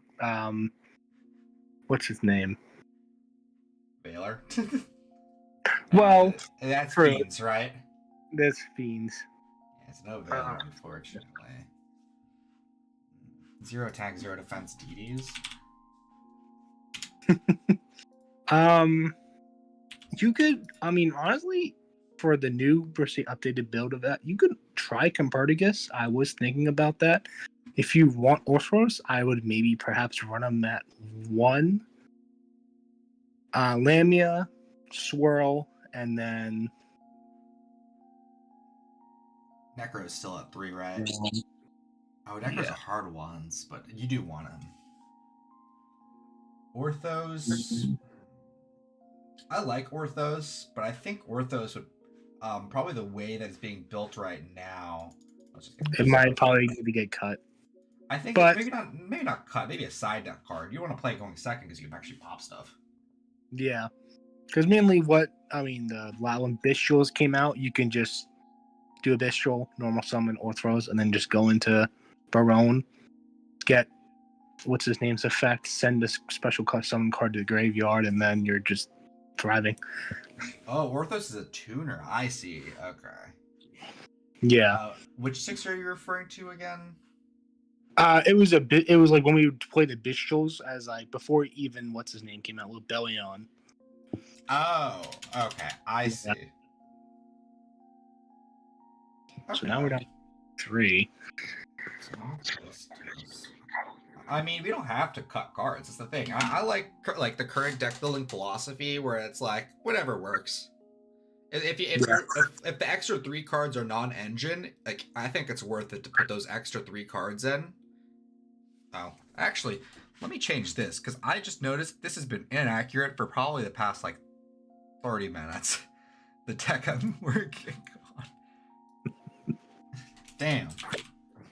S2: what's his name?
S1: Baylor.
S2: Well,
S1: that's Fiends, right?
S2: That's Fiends.
S1: Yeah, it's no Baylor, unfortunately. 0 attack, 0 defense DDs.
S2: You could, I mean, honestly, for the new versus updated build of that, you could try Compertigus. I was thinking about that. If you want Orthros, I would maybe perhaps run them at 1. Lamia, Swirl, and then
S1: Necro is still at 3, right? Necro's a hard ones, but you do want him. Orthos. I like Orthos, but I think Orthos would probably the way that it's being built right now.
S2: It might probably need to get cut.
S1: I think maybe not cut, maybe a side deck card. You want to play going second because you can actually pop stuff.
S2: Yeah, because mainly the when Bestials came out, you can just do a Bestial, normal summon Orthros, and then just go into Barone, get what's his name's effect, send a special summon card to the graveyard, and then you're just thriving.
S1: Oh, Orthos is a tuner. I see. Okay.
S2: Yeah.
S1: Which 6 are you referring to again?
S2: It was It was like when we played the Bestials as like before even what's his name came out, Libellion.
S1: Oh, okay. I see. Okay.
S2: So now we're down 3.
S1: I mean, we don't have to cut cards. That's the thing. I like the current deck building philosophy where it's like whatever works. If the extra 3 cards are non-engine, like I think it's worth it to put those extra 3 cards in. Oh, actually, let me change this because I just noticed this has been inaccurate for probably the past like 30 minutes. The deck I'm working on. Damn,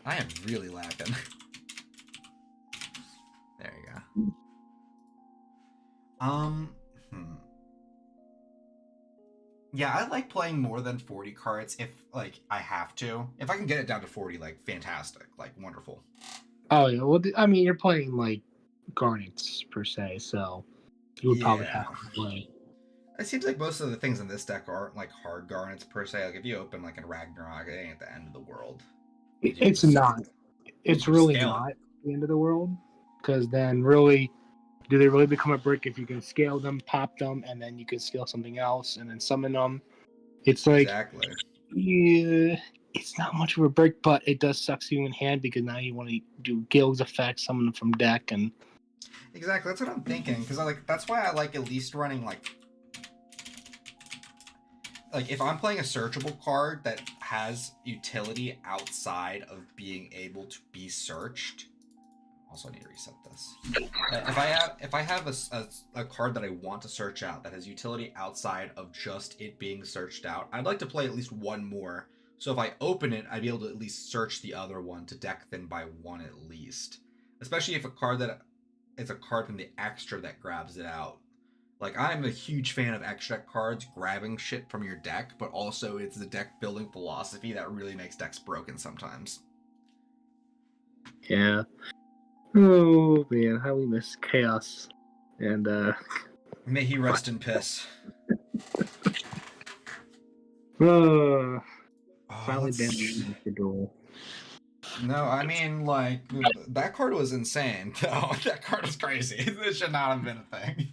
S1: I am really lacking. There you Um, hmm. Yeah, I like playing more than 40 cards if, like, I have to. If I can get it down to 40, like, fantastic. Like, wonderful.
S2: Oh yeah, well, I mean, you're playing like Garnets per se, so you would probably have
S1: Yeah.
S2: to play.
S1: It seems like most of the things in this deck aren't, like, hard garnets per se. Like, if you open, like, a Ragnarok, it ain't at the end of the world. You can
S2: It's
S1: just,
S2: not.
S1: you
S2: It's
S1: can just
S2: really
S1: scale it.
S2: not the end of the world, because then really, do they really become a brick if you can scale them, pop them, and then you can scale something else and then summon them? It's like,
S1: Exactly.
S2: yeah, it's not much of a brick, but it does suck you in hand because now you want to do Gild's effects, summon them from deck, and
S1: Exactly. That's what I'm thinking. Because, that's why I like at least running, like if I'm playing a searchable card that has utility outside of being able to be searched. Also, I need to reset this. If I have a card that I want to search out that has utility outside of just it being searched out, I'd like to play at least one more. So if I open it, I'd be able to at least search the other one to deck them by one at least. Especially if a card that is a card from the extra that grabs it out. Like, I'm a huge fan of extra deck cards grabbing shit from your deck, but also it's the deck building philosophy that really makes decks broken sometimes.
S2: yeah. Oh man, how we miss chaos, and
S1: May he rest in piss.
S2: uh,
S1: Oh,
S2: finally
S1: let's.
S2: banned the duel.
S1: No, I mean, like, that card was insane. No, that card was crazy. This should not have been a thing.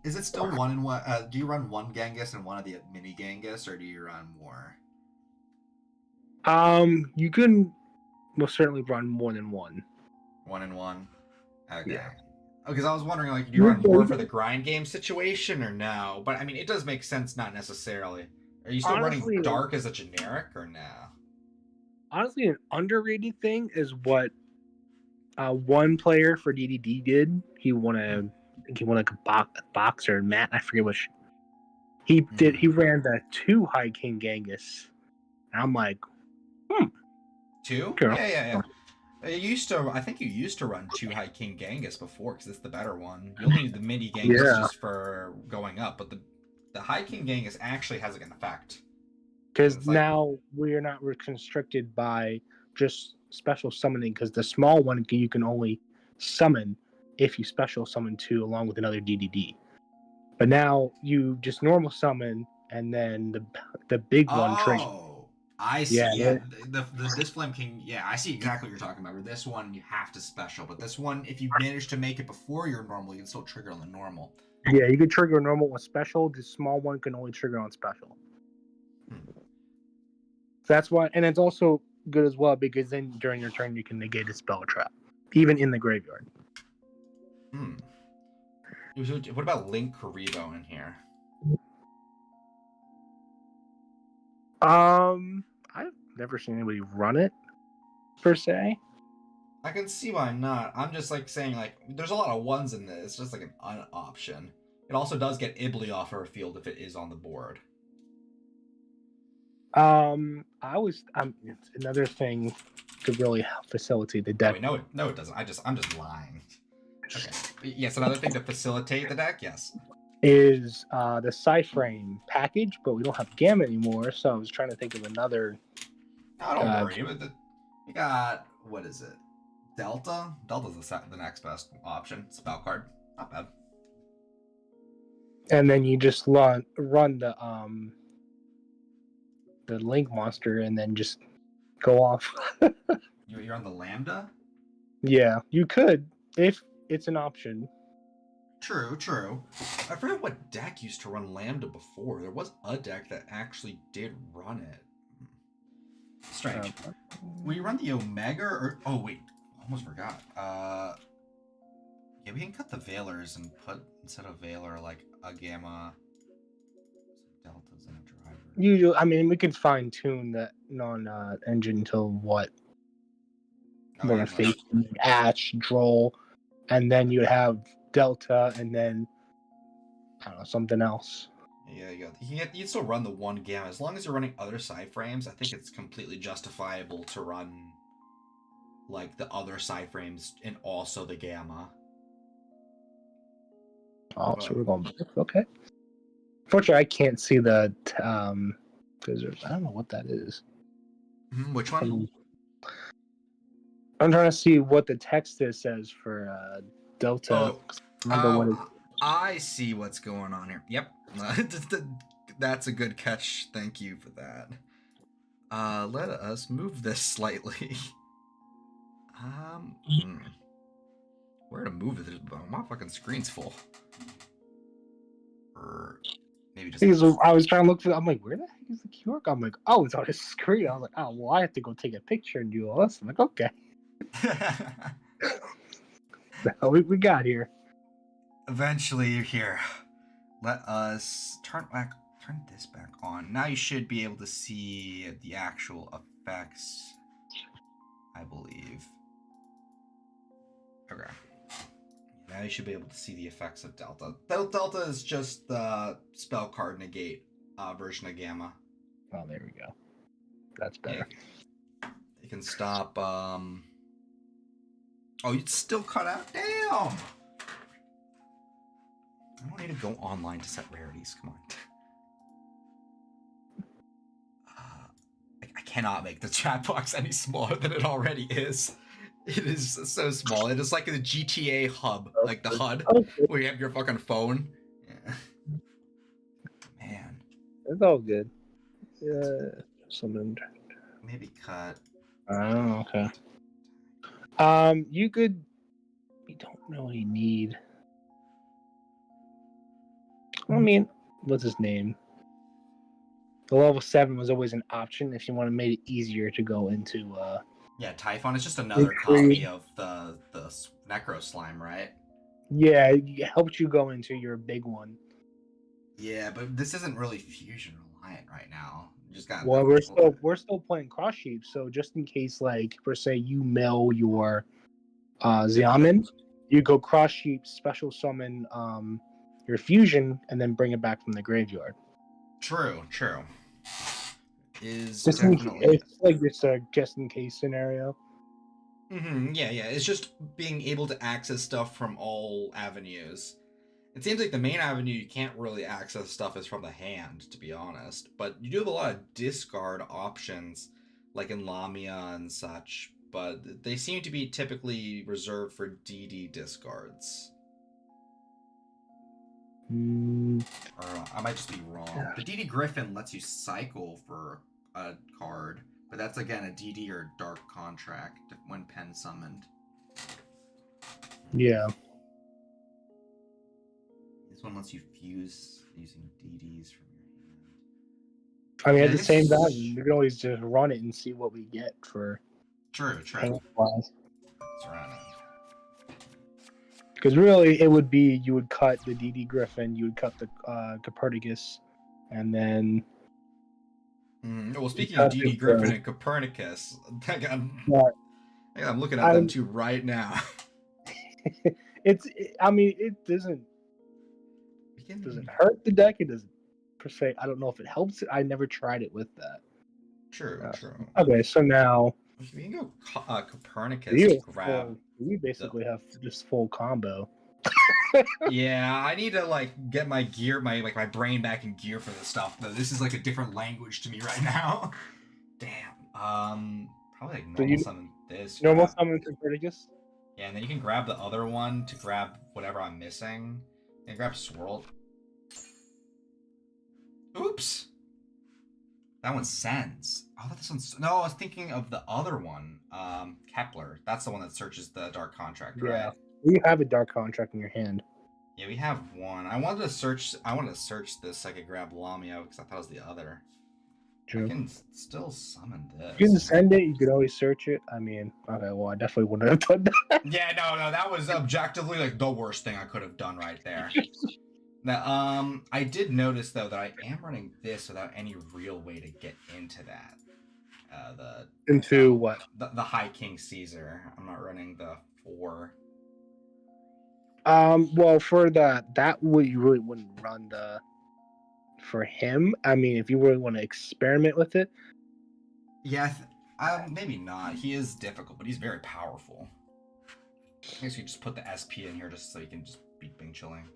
S1: Is it still one and one? Do you run one Genghis and one of the mini Genghis, or do you run more?
S2: You can most certainly run more than one.
S1: One and one. Okay.
S2: Yeah.
S1: Because I was wondering, like, do you run more for the grind game situation or no? But I mean, it does make sense, not necessarily. Are you still running
S2: Honestly,
S1: Dark as a generic or no?
S2: honestly, an underrated thing is what one player for DDD did. He won a, I think he won like a box or mat. I forget which. He did. He ran the 2 High King Genghis, and I'm like,
S1: Two?
S2: girl.
S1: Yeah. I think you used to run two High King Genghis before because it's the better one. You only need the mini Genghis
S2: Yeah,
S1: just for going up, but the High King Genghis actually has like an effect.
S2: because
S1: It's like,
S2: now we are not constricted by just special summoning. Because the small one you can only summon if you special summon 2 along with another DDD. But now you just normal summon, and then the big one train.
S1: oh, I see.
S2: Yeah,
S1: Yeah, the this Flame King. Yeah, I see exactly what you're talking about. With this one, you have to special, but this one, if you manage to make it before your normal, you can still trigger on the normal.
S2: yeah, you can trigger normal on special. The small one can only trigger on special.
S1: Hmm.
S2: That's why, and it's also good as well because then during your turn you can negate a spell trap, even in the graveyard.
S1: Hmm. What about Link Karibo in here?
S2: I've never seen anybody run it per se.
S1: I can see why not. I'm just like saying like there's a lot of ones in this. It's just like an option. It also does get Ibli off our field if it is on the board.
S2: It's another thing to really facilitate the
S1: Oh
S2: deck
S1: wait, no, it doesn't. I'm just lying. Okay. Yes, another thing to facilitate the deck. Yes.
S2: is the Cyframe package, but we don't have Gamma anymore, so I was trying to think of another.
S1: No, don't worry. We got what is it? Delta. Delta's the next best option. Spell card. Not bad.
S2: And then you just run the Link monster, and then just go off.
S1: You're on the Lambda.
S2: Yeah, you could if it's an option.
S1: True. I forget what deck used to run Lambda before. There was a deck that actually did run it. Strange. Will you run the Omega or? Oh wait, almost forgot. Yeah, we can cut the Veilers and put instead of Veiler like a Gamma. Deltas and a driver.
S2: Usually, I mean, we could fine tune that non engine to what
S1: Oh
S2: we're
S1: yeah,
S2: gonna face: Ash, Droll, and then you'd have Delta, and then I don't know, something else.
S1: yeah, you'd still run the one Gamma as long as you're running other side frames. I think it's completely justifiable to run like the other psi frames and also the gamma.
S2: Oh, so we're going. Okay. Fortunately, I can't see the because I don't know what that is.
S1: Which one?
S2: I'm trying to see what the text is says for Delta. Remember what it...
S1: I see what's going on here. Yep. That's a good catch. Thank you for that. Let us move this slightly. Where to move it? My fucking screen's full. Or maybe just.
S2: I was trying to look for. I'm like, where the heck is the QR code? I'm like, oh, it's on his screen. I was like, oh, well, I have to go take a picture and do all this. I'm like, okay. we got here.
S1: Eventually, you're here. Let us turn this back on. Now you should be able to see the actual effects, I believe. Okay. Now you should be able to see the effects of Delta. Delta is just the spell card negate version of Gamma.
S2: Oh, there we go. That's better.
S1: Yeah. You can stop. Oh, you'd still cut out. Damn. I don't need to go online to set rarities. Come on. I cannot make the chat box any smaller than it already is. It is so small. It is like the GTA hub, like the HUD, where you have your fucking phone. Yeah. Man.
S2: It's all good. Yeah. Something.
S1: Maybe cut.
S2: Oh, okay. You could. You don't really need. I mean, what's his name? The level 7 was always an option if you want to make it easier to go into.
S1: Yeah, Typhon is just another copy of the Necro Slime, right?
S2: Yeah, it helps you go into your big one.
S1: Yeah, but this isn't really fusion reliant right now. You just got.
S2: Well, we're still playing cross sheep, so just in case, like per se, you mill your Xiamen, you go cross sheep, special summon your fusion, and then bring it back from the graveyard.
S1: True. Is
S2: just
S1: definitely.
S2: It's like it's a just in case scenario.
S1: Yeah. It's just being able to access stuff from all avenues. It seems like the main avenue you can't really access stuff is from the hand, to be honest. But you do have a lot of discard options, like in Lamia and such. But they seem to be typically reserved for DD discards. Or I might just be wrong. Yeah. The DD Griffin lets you cycle for a card, but that's again a DD or Dark Contract when pen summoned.
S2: Yeah.
S1: This one lets you fuse using DDs from your hand.
S2: I mean, at the same time, we can always just run it and see what we get for.
S1: True.
S2: That's
S1: right.
S2: Because really, it would be you would cut the DD Griffin, you would cut the Copernicus, and then.
S1: Well, speaking of DD Griffin and Copernicus, I'm looking at them two right now.
S2: I mean, it doesn't hurt the deck. It doesn't per se. I don't know if it helps it. I never tried it with that.
S1: True.
S2: Okay, so now
S1: we can go Copernicus.
S2: We basically have just full combo.
S1: Yeah, I need to get my gear, my brain back in gear for this stuff. Though this is like a different language to me right now. Damn. Probably normal summon this.
S2: Normal summon Copernicus.
S1: Yeah, and then you can grab the other one to grab whatever I'm missing. And grab Swirl. Oops. That one sends. Oh, this one's... No, I was thinking of the other one. Kepler. That's the one that searches the Dark Contract, right? Yeah.
S2: You have a Dark Contract in your hand.
S1: Yeah, we have one. I wanted to search this so I could grab Lamia because I thought it was the other. True. I can still summon this.
S2: You can send it. You could always search it. I mean, okay, well, I definitely wouldn't have done that.
S1: Yeah, no, that was objectively the worst thing I could have done right there. Now, I did notice though that I am running this without any real way to get into that.
S2: What?
S1: The High King Caesar. I'm not running the 4.
S2: Well, for that you really wouldn't run the. For him, I mean, if you really want to experiment with it.
S1: Yeah, Maybe not. He is difficult, but he's very powerful. I guess you just put the SP in here just so you can just beat Bing Chilling.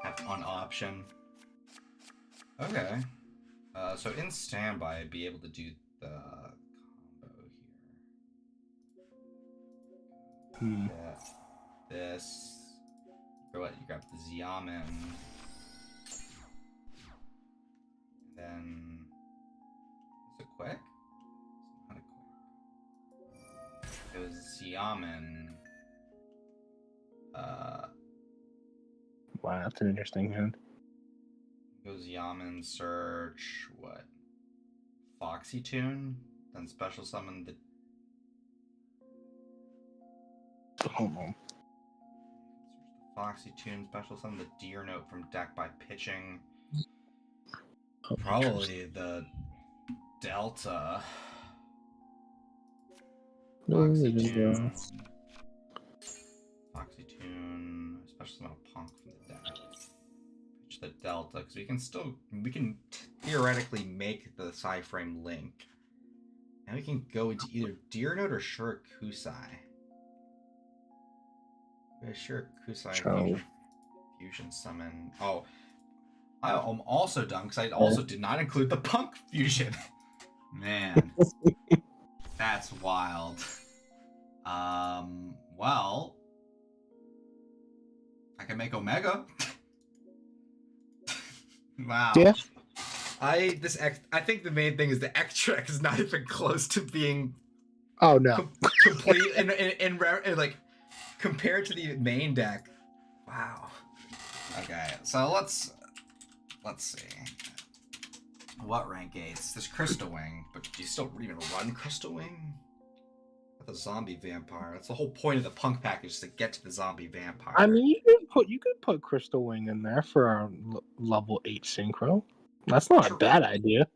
S1: Have one option. Okay. So in standby, I'd be able to do the combo here. Yeah. This. For what? You grab the Xiamen. And then. Is it quick? It's not a quick. It was Xiamen.
S2: Wow, that's an interesting hand.
S1: Goes Yamen, search what? Foxy Tune, then special summon the.
S2: Hold on.
S1: Search the Foxy Tune, special summon the Deer Note from deck by pitching.
S2: Oh,
S1: Probably the Delta.
S2: Foxy
S1: Foxy Tune, special summon a Punk from the deck. Pitch the Delta, because we can theoretically make the Psy-Frame link. And we can go into either Deer Note or Shurakusai. Yeah, Shurakusai fusion summon. Oh, I'm also done because I also did not include the Punk fusion. Man, that's wild. Well, I can make Omega. Wow.
S2: Yeah.
S1: I think the main thing is the extra X is not even close to being.
S2: Oh no.
S1: Complete and like compared to the main deck. Wow. Okay, so let's see. What rank 8s? There's Crystal Wing, but do you still even run Crystal Wing? The zombie vampire. That's the whole point of the Punk package, to get to the zombie vampire.
S2: I mean, you could put Crystal Wing in there for a level 8 synchro. That's not a bad idea.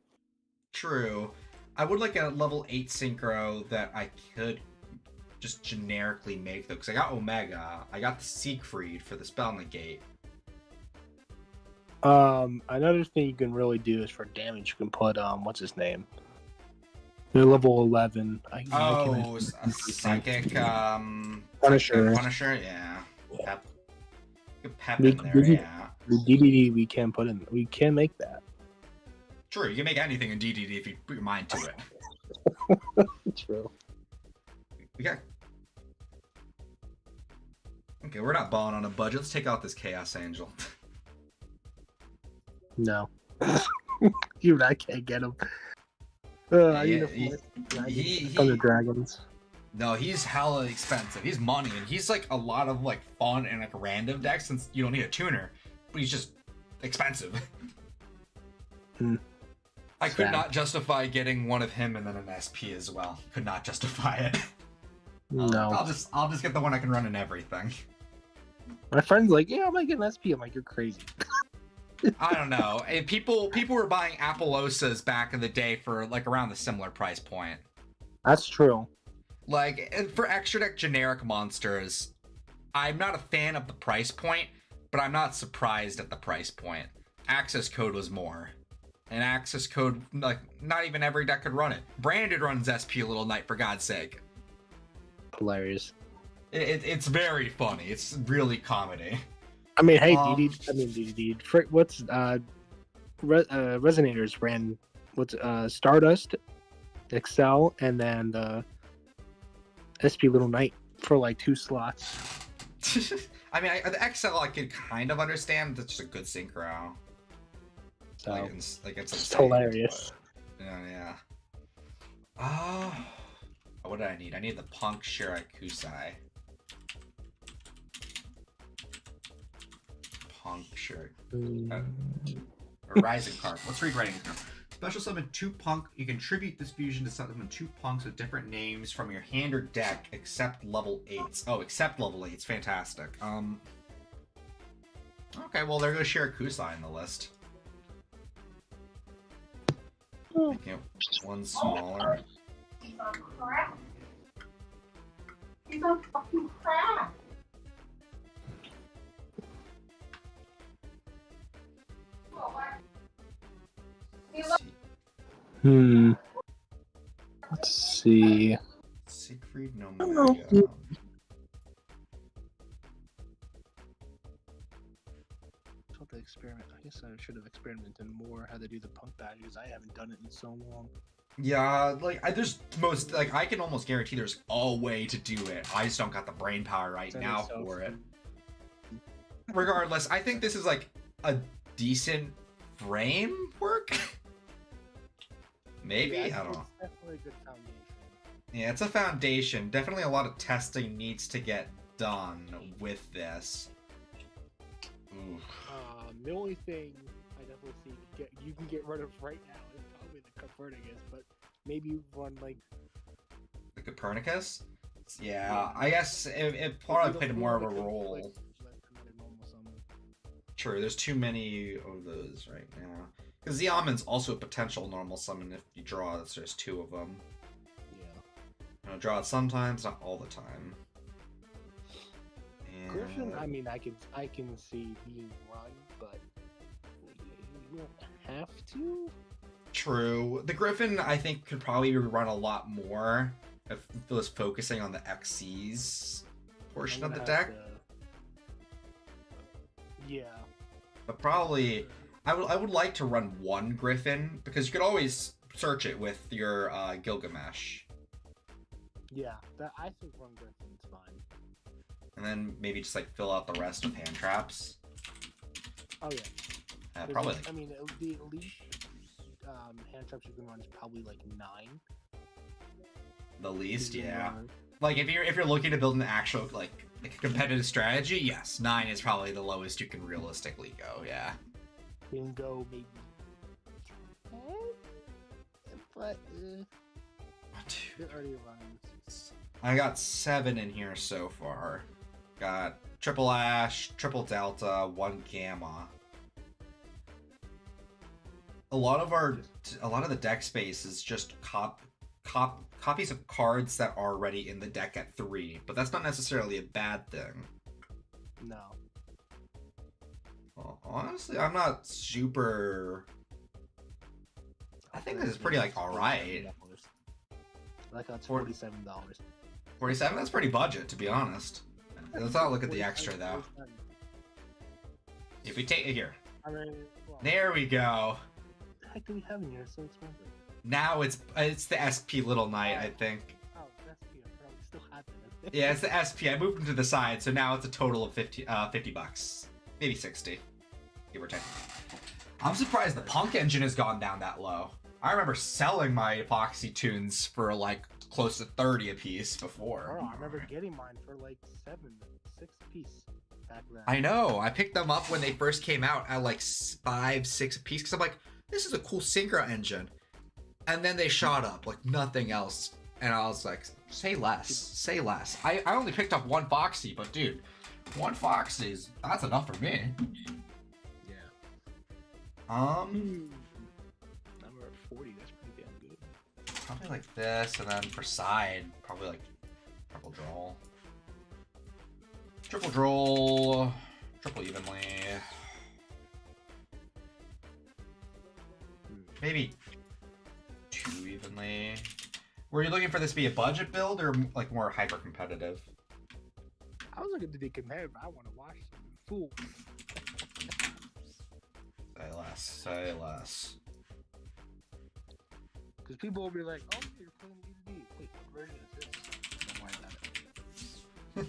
S1: True. I would like a level 8 synchro that I could just generically make, though, because I got Omega. I got the Siegfried for the spell negate.
S2: Another thing you can really do is for damage. You can put what's his name? They're level 11.
S1: Psychic.
S2: Punisher.
S1: Punisher, yeah. Pep in there, yeah.
S2: The DDD we can put in. We can make that.
S1: True, you can make anything in DDD if you put your mind to
S2: it. True.
S1: We got. Okay, we're not balling on a budget. Let's take out this Chaos Angel.
S2: No. Even I can't get him. I need the dragons.
S1: No, he's hella expensive. He's money, and he's like a lot of like fun and like random decks since you don't need a tuner, but he's just expensive. I could not justify getting one of him and then an SP as well. Could not justify it.
S2: No.
S1: I'll just get the one I can run in everything.
S2: My friend's like, yeah, I might get an SP. I'm like, you're crazy.
S1: I don't know. People were buying Appaloosas back in the day for like around the similar price point.
S2: That's true.
S1: Like for extra deck generic monsters, I'm not a fan of the price point, but I'm not surprised at the price point. Access code was more. And access code, like not even every deck could run it. Branded runs SP Little Knight, for God's sake.
S2: Hilarious.
S1: It's very funny. It's really comedy.
S2: I mean, hey, DD. What's Resonators ran? What's Stardust, Excel, and then the SP Little Knight for like 2 slots.
S1: I mean, the XL I could kind of understand. That's just a good synchro.
S2: So
S1: it's
S2: hilarious.
S1: But, yeah. Oh, what did I need? I need the Punk Shurakusai. Punk shirt. A rising card. Let's read writing here. Special summon 2 Punk. You can tribute this fusion to summon 2 Punks with different names from your hand or deck, except level 8s. Oh, except level 8s. Fantastic. Okay, well, there goes Shurakusai in the list. Making it one smaller.
S3: He's on crack. He's on fucking crack.
S2: Let's see.
S1: Siegfried
S2: don't know.
S1: Nomega.
S2: The experiment. I guess I should have experimented more how to do the punk badges. I haven't done it in so long.
S1: Yeah, like I can almost guarantee there's a way to do it. I just don't got the brain power right now for it. Regardless, I think this is like a decent framework. Maybe,
S2: Yeah,
S1: I don't know.
S2: It's definitely a good foundation.
S1: Yeah, it's a foundation. Definitely a lot of testing needs to get done with this. Oof.
S2: The only thing I definitely see you can get rid of right now is probably the Copernicus, but maybe run like
S1: The Copernicus? Yeah, I guess it probably played more of a role. True, there's too many of those right now. Because the Almond's also a potential normal summon if you draw it, so there's two of them.
S2: Yeah.
S1: You draw it sometimes, not all the time. And...
S2: Griffin, I mean, I can see being run, but you don't have to.
S1: True. The Griffin, I think, could probably run a lot more if it was focusing on the XC's portion of the deck.
S2: Yeah.
S1: But probably, I would like to run one Griffin, because you could always search it with your Gilgamesh.
S2: Yeah, I think one Griffin's fine.
S1: And then maybe just like fill out the rest with hand traps.
S2: Oh yeah.
S1: Probably.
S2: I mean, the elite hand traps you can run is probably like 9.
S1: The least, yeah. Like if you're looking to build an actual like a competitive strategy, yes, 9 is probably the lowest you can realistically go. Yeah.
S2: You can go maybe 10, but you're already running.
S1: I got 7 in here so far. Got triple Ash, triple Delta, 1 Gamma. A lot of the deck space is just copies of cards that are already in the deck at 3, but that's not necessarily a bad thing.
S2: No.
S1: Well, honestly, I'm not super. I think this is pretty like alright.
S2: Like that's $47.
S1: 47? That's pretty budget, to be honest. Let's not look at the extra though. If we take it here. There we go.
S2: What the heck do we have in here? It's so expensive.
S1: Now it's the SP Little Knight, I think.
S2: Oh, SP. I probably still have it.
S1: Yeah, it's the SP. I moved him to the side, so now it's a total of $50 bucks. Maybe 60. Give or take. I'm surprised the Punk engine has gone down that low. I remember selling my epoxy tunes for like close to 30 a piece before.
S2: Oh, I remember getting mine for like 6 a piece back then.
S1: I know. I picked them up when they first came out at like 5, 6 a piece because I'm like, this is a cool Synchro engine. And then they shot up like nothing else. And I was like, say less. Say less. I only picked up 1 Foxy, but dude, 1 Foxy that's enough for me.
S2: Yeah.
S1: Number
S2: at 40, that's pretty damn good.
S1: Probably like this, and then for side, probably like triple draw. Triple draw, triple evenly. Maybe 2 evenly. Were you looking for this to be a budget build or like more hyper competitive?
S2: I was looking to be competitive. I want to watch some fools.
S1: Say less. Say less.
S2: Because people will be like, "Oh, you're playing DVD. Wait, what version is this?" Don't worry about it.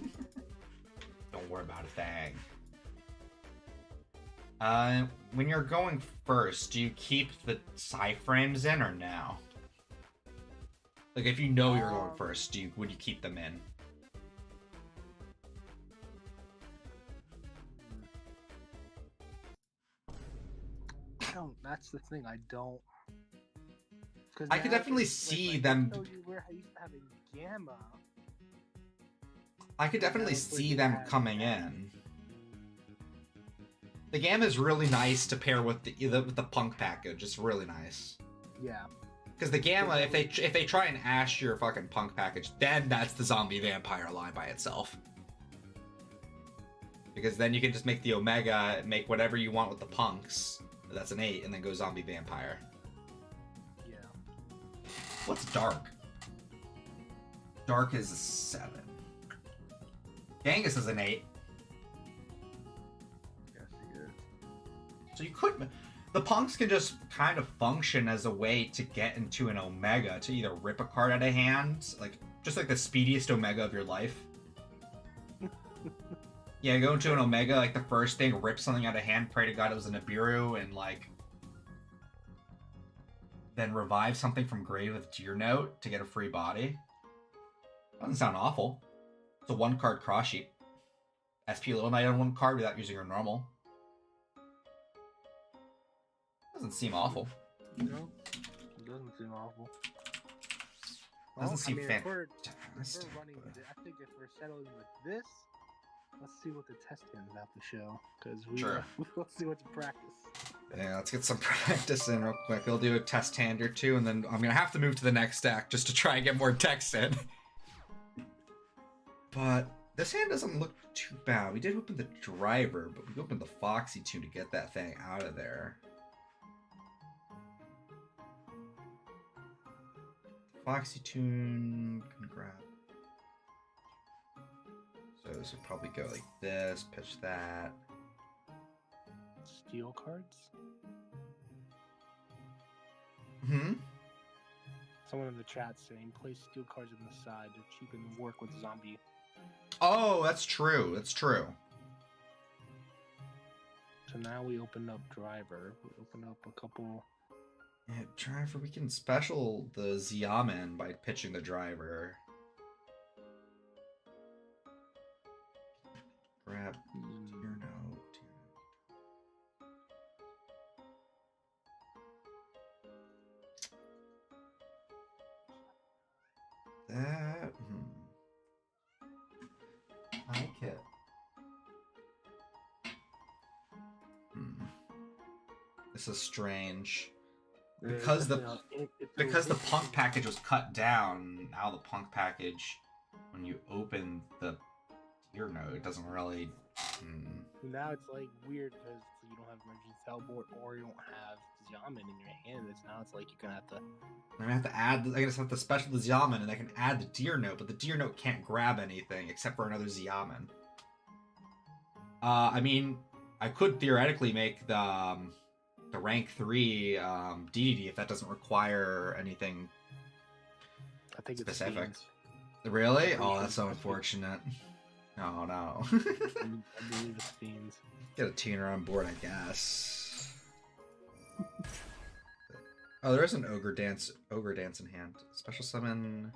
S1: Don't worry about a thing. When you're going first, do you keep the side frames in or no? Like, if you know you're going first, would you keep them in?
S2: That's the thing. I don't.
S1: I could definitely see them.
S2: Where I used to have a Gamma.
S1: I could definitely see them coming in. The Gamma is really nice to pair with the Punk package. It's really nice.
S2: Yeah.
S1: Because the Gamma, if they try and ash your fucking Punk package, then that's the Zombie Vampire line by itself. Because then you can just make the Omega, make whatever you want with the Punks. That's an 8, and then go Zombie Vampire.
S2: Yeah.
S1: What's dark? Dark is a 7. Genghis is an 8.
S4: Yes, he is.
S1: So you could... The punks can just kind of function as a way to get into an Omega to either rip a card out of hand, like just like the speediest Omega of your life. Yeah, go into an Omega, like the first thing, rip something out of hand, pray to God it was a Nibiru, and like then revive something from grave with Deer Note to get a free body. Doesn't sound awful. It's a 1-card cross sheet. SP Little Knight on 1 card without using her normal. Doesn't seem awful.
S2: No, it doesn't seem awful.
S1: Doesn't seem
S2: if
S1: fantastic.
S2: we're running, I think if we're settling with this, let's see what the test hand's about to show. Because we'll see what's practice.
S1: Yeah, let's get some practice in real quick. We'll do a test hand or two, and then I'm gonna have to move to the next stack just to try and get more text in. But this hand doesn't look too bad. We did open the driver, but we opened the Foxy Tune to get that thing out of there. Foxy Tune can grab. So this would probably go like this, pitch that.
S2: Steel cards? Someone in the chat saying, place steel cards on the side to cheapen work with zombie.
S1: Oh, that's true. That's true.
S2: So now we open up driver. We open up a couple.
S1: Yeah, driver. We can special the Xiamen by pitching the driver. Grab Deer Note. That. I like it. This is strange. Because the punk package was cut down, now the punk package, when you open the Deer Note, it doesn't really.
S2: Now it's like weird because you don't have emergency teleport or you don't have Xiamen in your hand. Now it's like you're gonna have to.
S1: I'm gonna have to add. I just have to special the Xiamen, and I can add the Deer Note, but the Deer Note can't grab anything except for another Xiamen. I mean, I could theoretically make the rank 3 DDD if that doesn't require anything.
S2: I think
S1: specific.
S2: It's
S1: Really? Oh, that's so unfortunate. Oh no.
S2: I believe it's Fiends.
S1: Get a tuner on board, I guess. Oh, there is an ogre dance in hand. Special summon.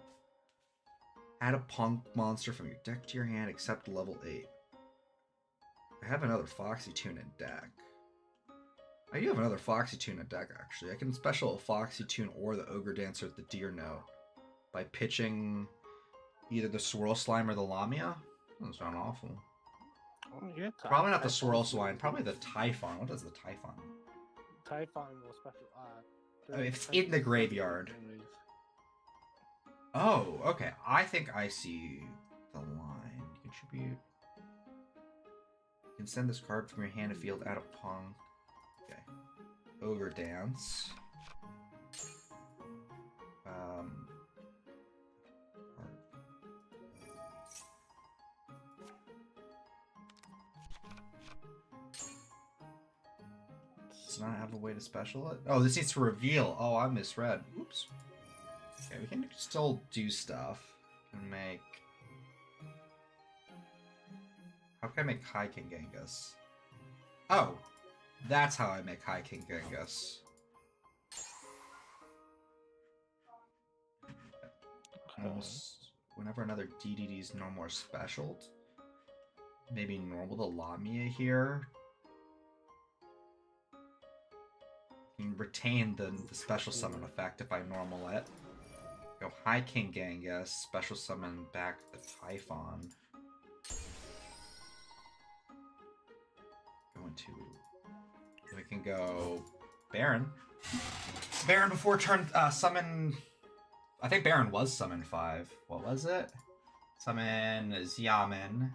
S1: Add a punk monster from your deck to your hand, except level 8. I have another Foxy Tune in deck. I do have another Foxy Tune in deck, actually. I can special a Foxy Tune or the Ogre Dancer with the Deer Note by pitching either the Swirl Slime or the Lamia. Doesn't sound awful.
S2: Oh, yeah,
S1: Probably not the Swirl Slime, probably the Typhon. What is the Typhon?
S2: Typhon will special.
S1: I mean, if it's in the graveyard. Oh, okay. I think I see the line. Contribute. You can send this card from your hand to field, add a punk. Okay. Ogre Dance. Does not have a way to special it? Oh, this needs to reveal. Oh, I misread. Oops. Okay, we can still do stuff. We can make... How can I make High King Genghis? Oh! That's how I make High King Genghis. Almost whenever another DDD is no more specialed. Maybe normal the Lamia here. You can retain the special summon effect if I normal it. Go High King Genghis, special summon back the Typhon. Go into... We can go Baron. Baron before turn summon... I think Baron was summon 5. What was it? Summon Xiamen.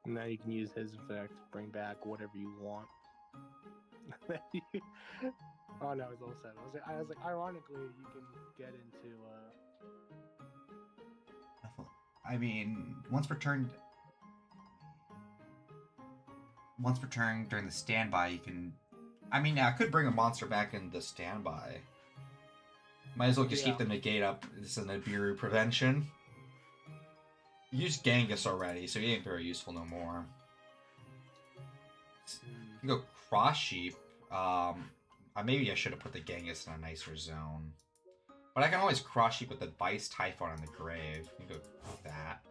S2: Now you can use his effect to bring back whatever you want. Oh no, it's all set. I was like, ironically, you can get into.
S1: I mean, once per turn during the standby, you can. I mean, I could bring a monster back into standby. Might as well just keep the negate up. This is a Nibiru prevention. You used Genghis already, so he ain't very useful no more. You can go Cross Sheep. Maybe I should have put the Genghis in a nicer zone. But I can always Cross Sheep with the Vice Typhon in the grave. You can go with that.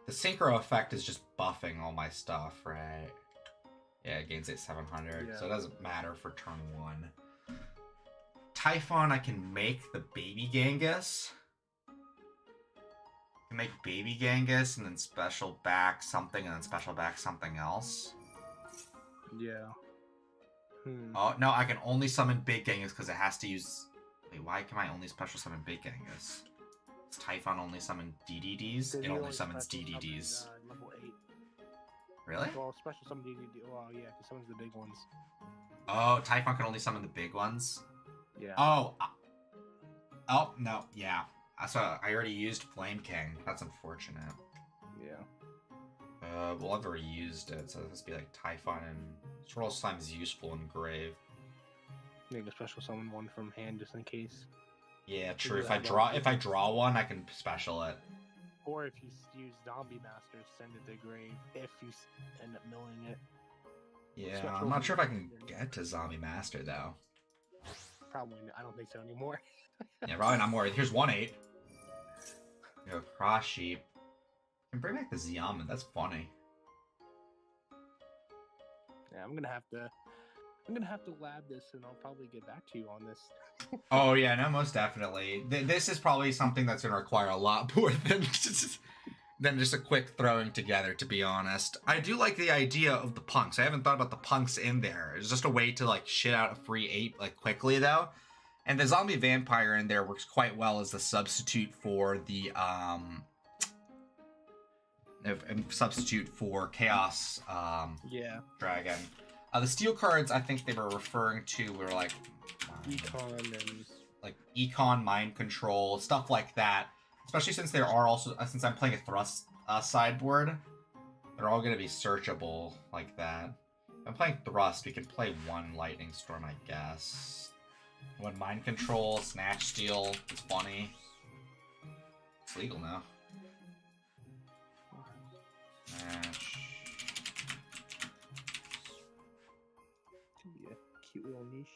S1: The Synchro effect is just buffing all my stuff, right? Yeah, it gains 700, so it doesn't matter for turn 1. Typhon, I can make the baby Genghis. I can make baby Genghis and then special back something and then special back something else.
S2: Yeah.
S1: Oh, no, I can only summon big Genghis because it has to use... Wait, why can I only special summon big Genghis? Does Typhon only summon DDDs? It only summons DDDs.
S2: Level 8.
S1: Really?
S2: Well, special summon DDD. Well, yeah, he summons the big ones.
S1: Oh, Typhon can only summon the big ones?
S2: Yeah.
S1: Oh. Oh, no, yeah. So I already used Flame King. That's unfortunate.
S2: Yeah.
S1: Well, I've already used it, so this must be like Typhon and Swirl Slime is useful in Grave.
S2: You can special summon one from hand just in case.
S1: Yeah, true. If I draw one, I can special it.
S2: Or if you use Zombie Master, send it to Grave. If you end up milling it.
S1: Yeah,
S2: Special
S1: I'm not sure if I can get to Zombie Master though.
S2: Probably, I don't think so anymore.
S1: Yeah, probably not more. Here's 1/8. Go Cross Sheep. I can bring back the Ziaman. That's funny.
S2: Yeah, I'm gonna have to lab this, and I'll probably get back to you on this.
S1: Oh yeah, no, most definitely. This is probably something that's gonna require a lot more than just a quick throwing together. To be honest, I do like the idea of the punks. I haven't thought about the punks in there. It's just a way to like shit out a free 8 like quickly though. And the zombie vampire in there works quite well as the substitute for the chaos dragon. The steel cards I think they were referring to were like
S2: Econ and
S1: like econ, mind control, stuff like that. Especially since there are also since I'm playing a thrust sideboard, they're all going to be searchable like that. If I'm playing thrust, we can play one lightning storm, I guess. One mind control, snatch steal. It's funny. It's legal now. Snatch.
S2: Could be a cute little niche.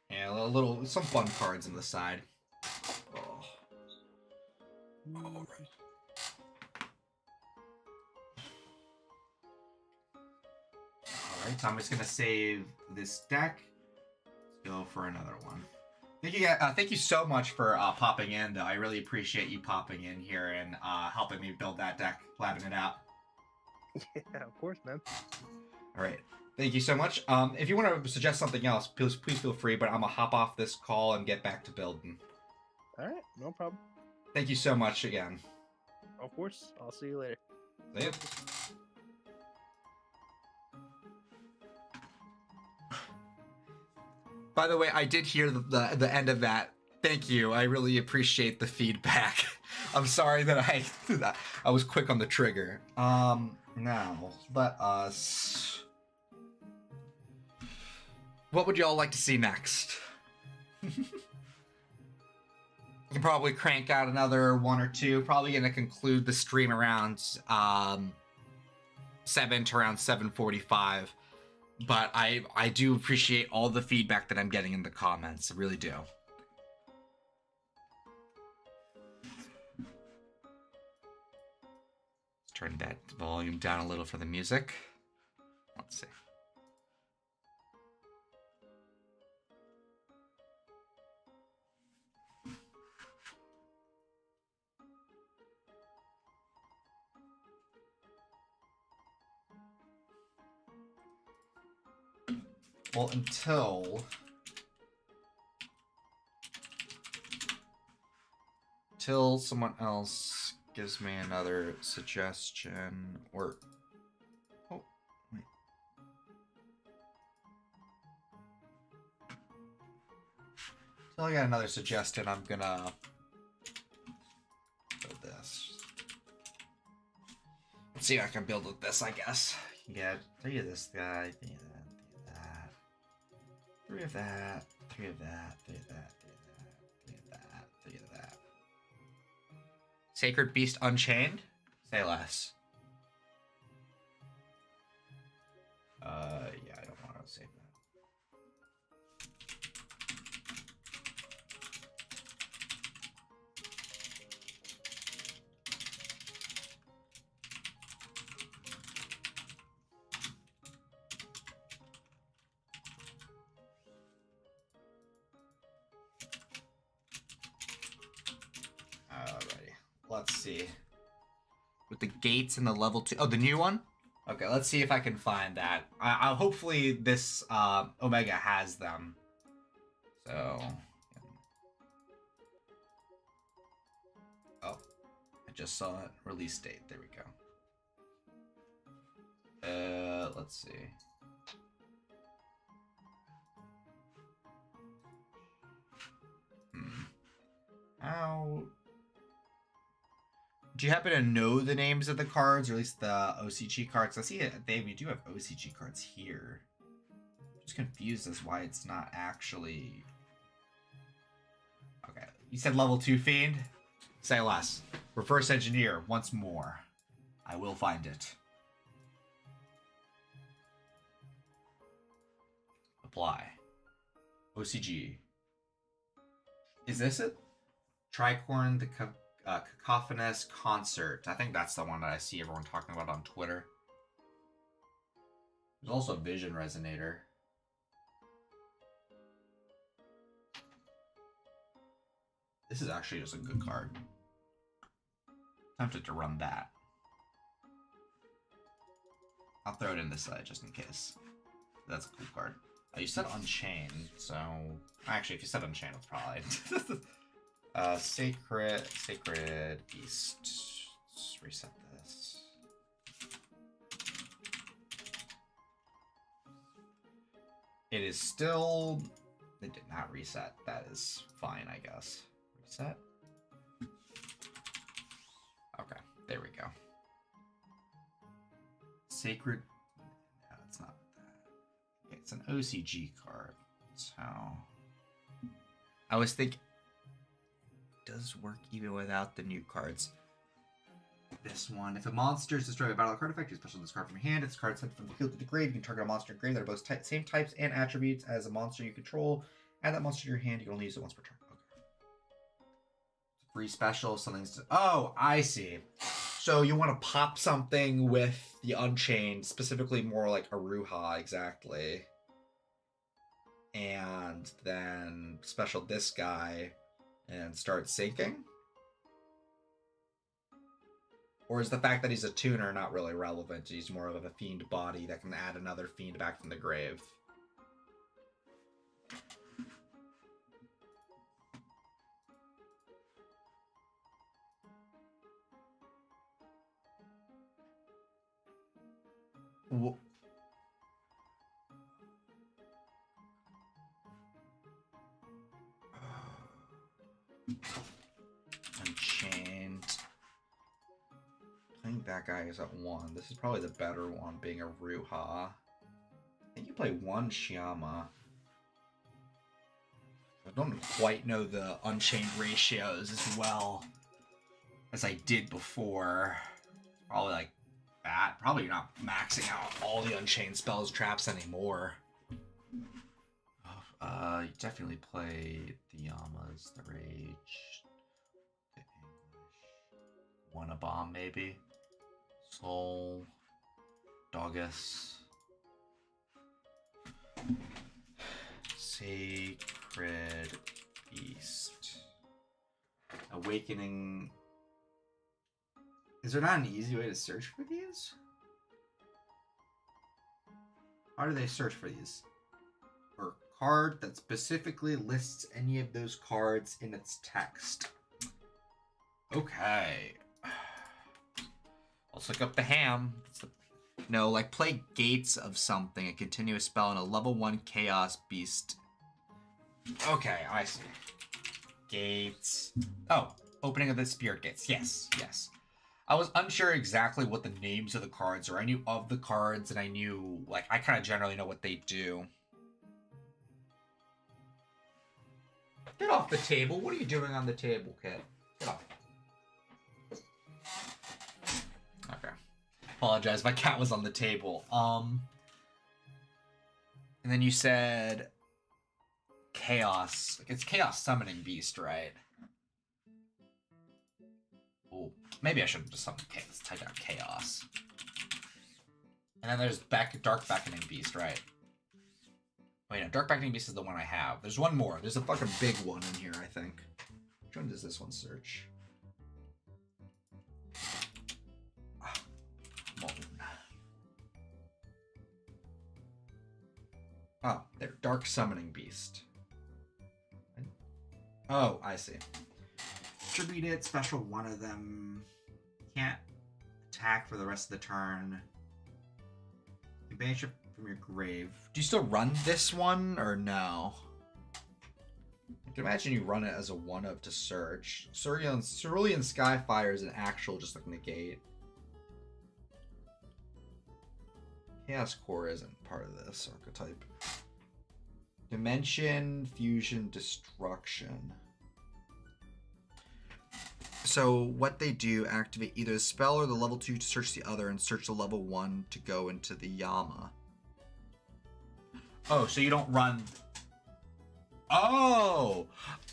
S1: Yeah, some fun cards on the side. Oh. Alright. Alright, so I'm just gonna save this deck. Let's go for another one. Thank you so much for popping in, though. I really appreciate you popping in here and helping me build that deck, labbing it out.
S2: Yeah, of course, man.
S1: Alright. Thank you so much. If you want to suggest something else, please feel free, but I'm going to hop off this call and get back to building.
S2: Alright, no problem.
S1: Thank you so much again.
S2: Of course. I'll see you later.
S1: See you. By the way, I did hear the end of that. Thank you. I really appreciate the feedback. I'm sorry that I was quick on the trigger. Now, let us... What would y'all like to see next? You can probably crank out another one or two. Probably going to conclude the stream around 7 to around 7:45. But I do appreciate all the feedback that I'm getting in the comments. I really do. Let's turn that volume down a little for the music. Let's see. Well, until someone else gives me another suggestion, or oh wait, Until I get another suggestion, I'm gonna build this. Let's see what I can build with this, I guess. You can get 3 of this guy, 3 of that, 3 of that, 3 of that, 3 of that, 3 of that, 3 of that, 3 of that. Sacred Beast Unchained? Say less. Yeah, I don't want to save that. Alrighty, let's see. With the gates and the level 2. Oh, the new one? Okay, let's see if I can find that. Hopefully this Omega has them. So. Oh, I just saw it. Release date. There we go. Let's see. How? Do you happen to know the names of the cards, or at least the OCG cards? I see it. We do have OCG cards here. I'm just confused as why it's not actually. Okay, you said level 2 fiend. Say less. Reverse engineer once more. I will find it. Apply. OCG. Is this it? Tricorn, the Cacophonous Concert. I think that's the one that I see everyone talking about on Twitter. There's also a Vision Resonator. This is actually just a good card. Tempted to run that. I'll throw it in this side just in case. That's a cool card. You said Unchained, so... Actually, if you said Unchained, it's probably... Sacred Beast. Let's reset this. It is still... It did not reset. That is fine, I guess. Reset? Okay, there we go. Sacred... No, it's not that. Okay, it's an OCG card. So... I was thinking... does work even without the new cards. This one, if a monster is destroyed by a battle card effect, you special discard from your hand. It's a card sent from the field to the grave. You can target a monster in grave that are both same types and attributes as a monster you control. Add that monster to your hand. You can only use it once per turn. Okay. Free special, something's. Oh, I see. So you want to pop something with the Unchained, specifically more like Aruha, exactly. And then special this guy. And start sinking? Or is the fact that he's a tuner not really relevant? He's more of a fiend body that can add another fiend back from the grave. Unchained. I think that guy is at 1. This is probably the better one, being a Ruha. I think you play 1 Shyama. I don't quite know the Unchained ratios as well as I did before. Probably like that. Probably not maxing out all the Unchained spells traps anymore. You definitely play the Yamas, the Rage, the English, Wanna Bomb maybe, Soul, Doggus, Sacred Beast, Awakening. Is there not an easy way to search for these? How do they search for these? Or card that specifically lists any of those cards in its text. Okay. Let's look up the ham. No, like play Gates of something, a continuous spell, and a level 1 Chaos Beast
S4: Okay, I see. Gates. Oh, opening of the spirit gates. Yes, yes. I was unsure exactly what the names of the cards are. I knew of the cards, and I knew, like, I kind of generally know what they do. Get off the table. What are you doing on the table, kid? Get off. Okay. Apologize, my cat was on the table. And then you said Chaos. It's Chaos Summoning Beast, right? Oh, maybe I should have just summoned Chaos. Let's type out Chaos. And then there's Dark Beckoning Beast, right? Wait, no, Dark Beckoning Beast is the one I have. There's one more. There's a fucking big one in here, I think. Which one does this one search? Moan. Oh, there. Dark Summoning Beast. Oh, I see. Tribute it, special one of them. Can't attack for the rest of the turn. You banish it from your grave. Do you still run this one, or no? I can imagine you run it as a one-of to search. Cerulean Skyfire is an actual just like negate. Chaos Core isn't part of this archetype. Dimension, Fusion, Destruction. So what they do, activate either the spell or the level 2 to search the other and search the level 1 to go into the Yama. Oh, so you don't run... Oh!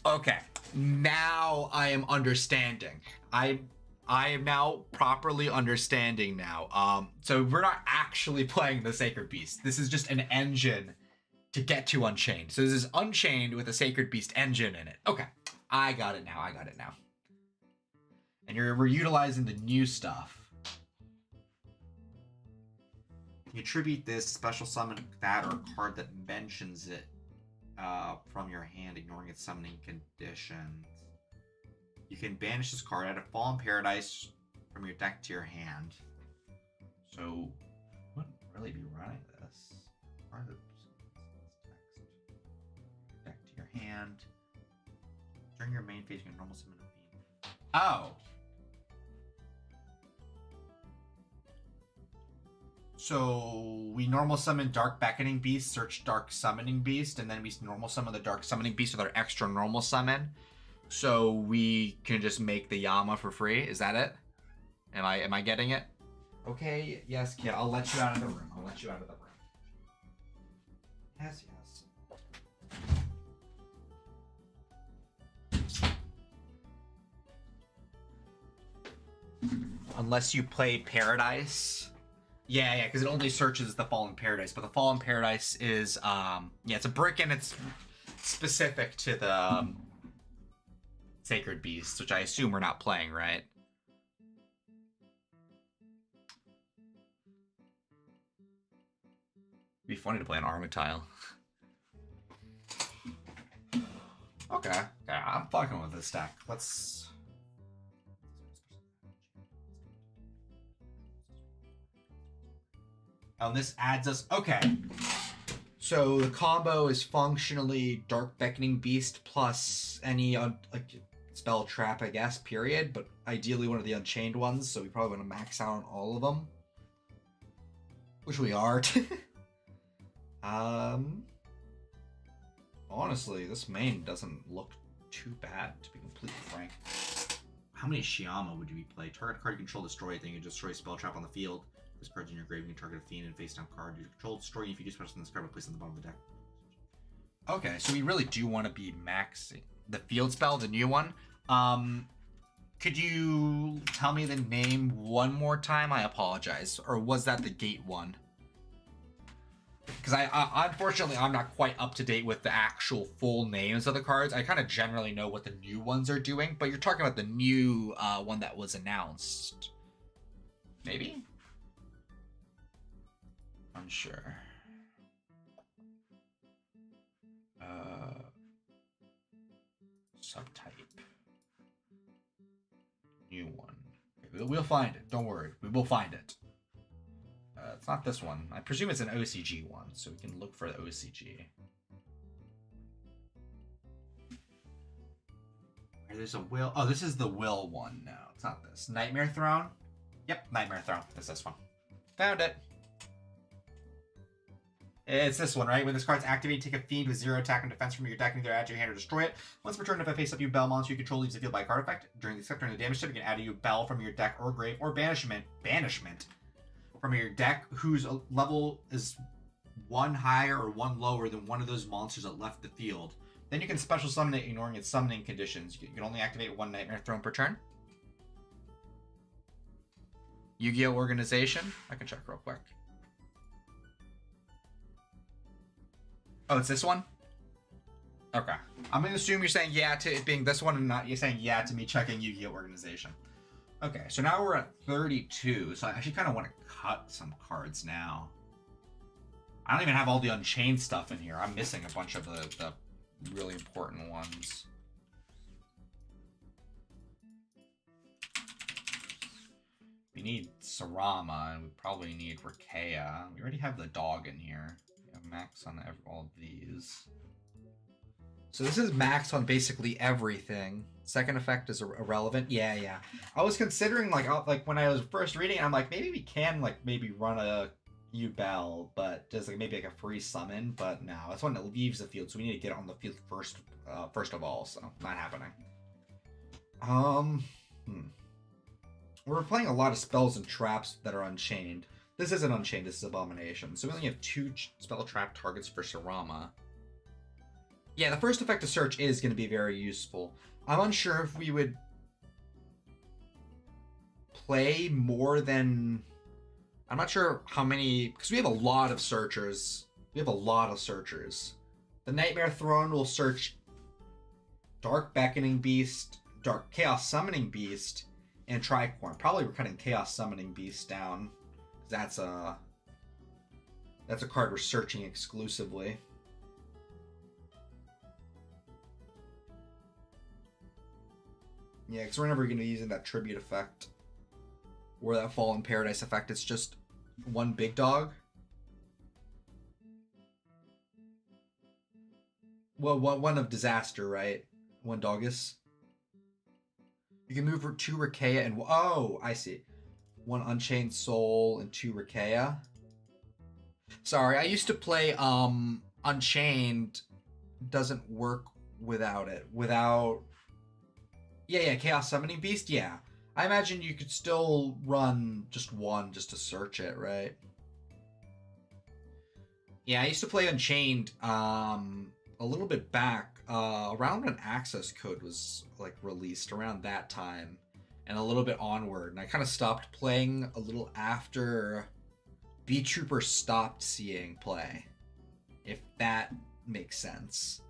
S4: Okay. Now I am understanding. I am now properly understanding now. So we're not actually playing the Sacred Beast. This is just an engine to get to Unchained. So this is Unchained with a Sacred Beast engine in it. Okay. I got it now. I got it now. And we're utilizing the new stuff. You attribute this special summon that or a card that mentions it from your hand, ignoring its summoning conditions. You can banish this card, add a Fallen Paradise from your deck to your hand. So, wouldn't really be running this. Text. Deck to your hand. During your main phase, you can normal summon a fiend. Oh! So we normal summon Dark Beckoning Beast, search Dark Summoning Beast, and then we normal summon the Dark Summoning Beast with our extra normal summon. So we can just make the Yama for free. Is that it? Am I getting it? Okay, yes, kid. I'll let you out of the room. I'll let you out of the room. Yes, yes. Unless you play Paradise. Yeah, because it only searches the Fallen Paradise, but the Fallen Paradise is, yeah, it's a brick and it's specific to the Sacred Beast, which I assume we're not playing, right? It'd be funny to play an Armitile. Okay, yeah, I'm fucking with this deck. Let's... And this adds us... Okay. So the combo is functionally Dark Beckoning Beast plus any like spell trap, I guess, period. But ideally one of the Unchained ones, so we probably want to max out on all of them. Which we are. Honestly, this main doesn't look too bad, to be completely frank. How many Shiama would you play? Target card you control, destroy it, then you can destroy spell trap on the field. This card's in your grave, you can target a fiend and face down card. You control, destroy, if you do special in this card, place it on the bottom of the deck. Okay, so we really do want to be maxing the field spell, the new one. Could you tell me the name one more time? I apologize. Or was that the gate one? Because I unfortunately, I'm not quite up to date with the actual full names of the cards. I kind of generally know what the new ones are doing, but you're talking about the new one that was announced. Maybe? Unsure. Subtype. New one. Okay, we'll find it. Don't worry. We will find it. It's not this one. I presume it's an OCG one, so we can look for the OCG. There's a will. Oh, this is the will one. No, it's not this. Nightmare Throne? Yep, Nightmare Throne. It's this one. Found it. It's this one, right? When this card's activated, take a fiend with 0 attack and defense from your deck and either add to your hand or destroy it. Once per turn, if a face-up you bell monster you control leaves the field by a card effect. During the damage step, you can add a bell from your deck or grave or banishment from your deck whose level is 1 higher or 1 lower than one of those monsters that left the field. Then you can special summon it, ignoring its summoning conditions. You can only activate 1 Nightmare Throne per turn. Yu-Gi-Oh! Organization. I can check real quick. Oh, it's this one? Okay. I'm going to assume you're saying yeah to it being this one and not you're saying yeah to me checking Yu-Gi-Oh! Organization. Okay, so now we're at 32, so I actually kind of want to cut some cards now. I don't even have all the Unchained stuff in here. I'm missing a bunch of the really important ones. We need Sarama, and we probably need Rikea. We already have the dog in here. We have max on all of these. So this is max on basically everything. Second effect is irrelevant. Yeah. I was considering like when I was first reading it, I'm like maybe we can maybe run a Bell, but just maybe a free summon. But no, that's one that leaves the field, so we need to get it on the field first of all. So not happening. We're playing a lot of spells and traps that are unchained. This isn't unchained. This is Abomination. So we only have 2 spell trap targets for Sarama. Yeah, the first effect of search is going to be very useful. I'm unsure if we would play more than... I'm not sure how many... Because we have a lot of searchers. The Nightmare Throne will search Dark Beckoning Beast, Dark Chaos Summoning Beast, and Tricorn. Probably we're cutting Chaos Summoning Beast down. That's a card we're searching exclusively. Yeah, because we're never going to be using that Tribute effect. Or that Fallen Paradise effect. It's just 1 big dog. Well, one of Disaster, right? 1 Doggus. You can move 2 Rikea and... Oh, I see. 1 Unchained Soul and 2 Rikea. Sorry, I used to play Unchained. Doesn't work without it. Yeah, Chaos Summoning Beast, yeah. I imagine you could still run just 1 just to search it, right? Yeah, I used to play Unchained a little bit back, around when Access Code was released, around that time, and a little bit onward. And I kind of stopped playing a little after Beat Trooper stopped seeing play, if that makes sense.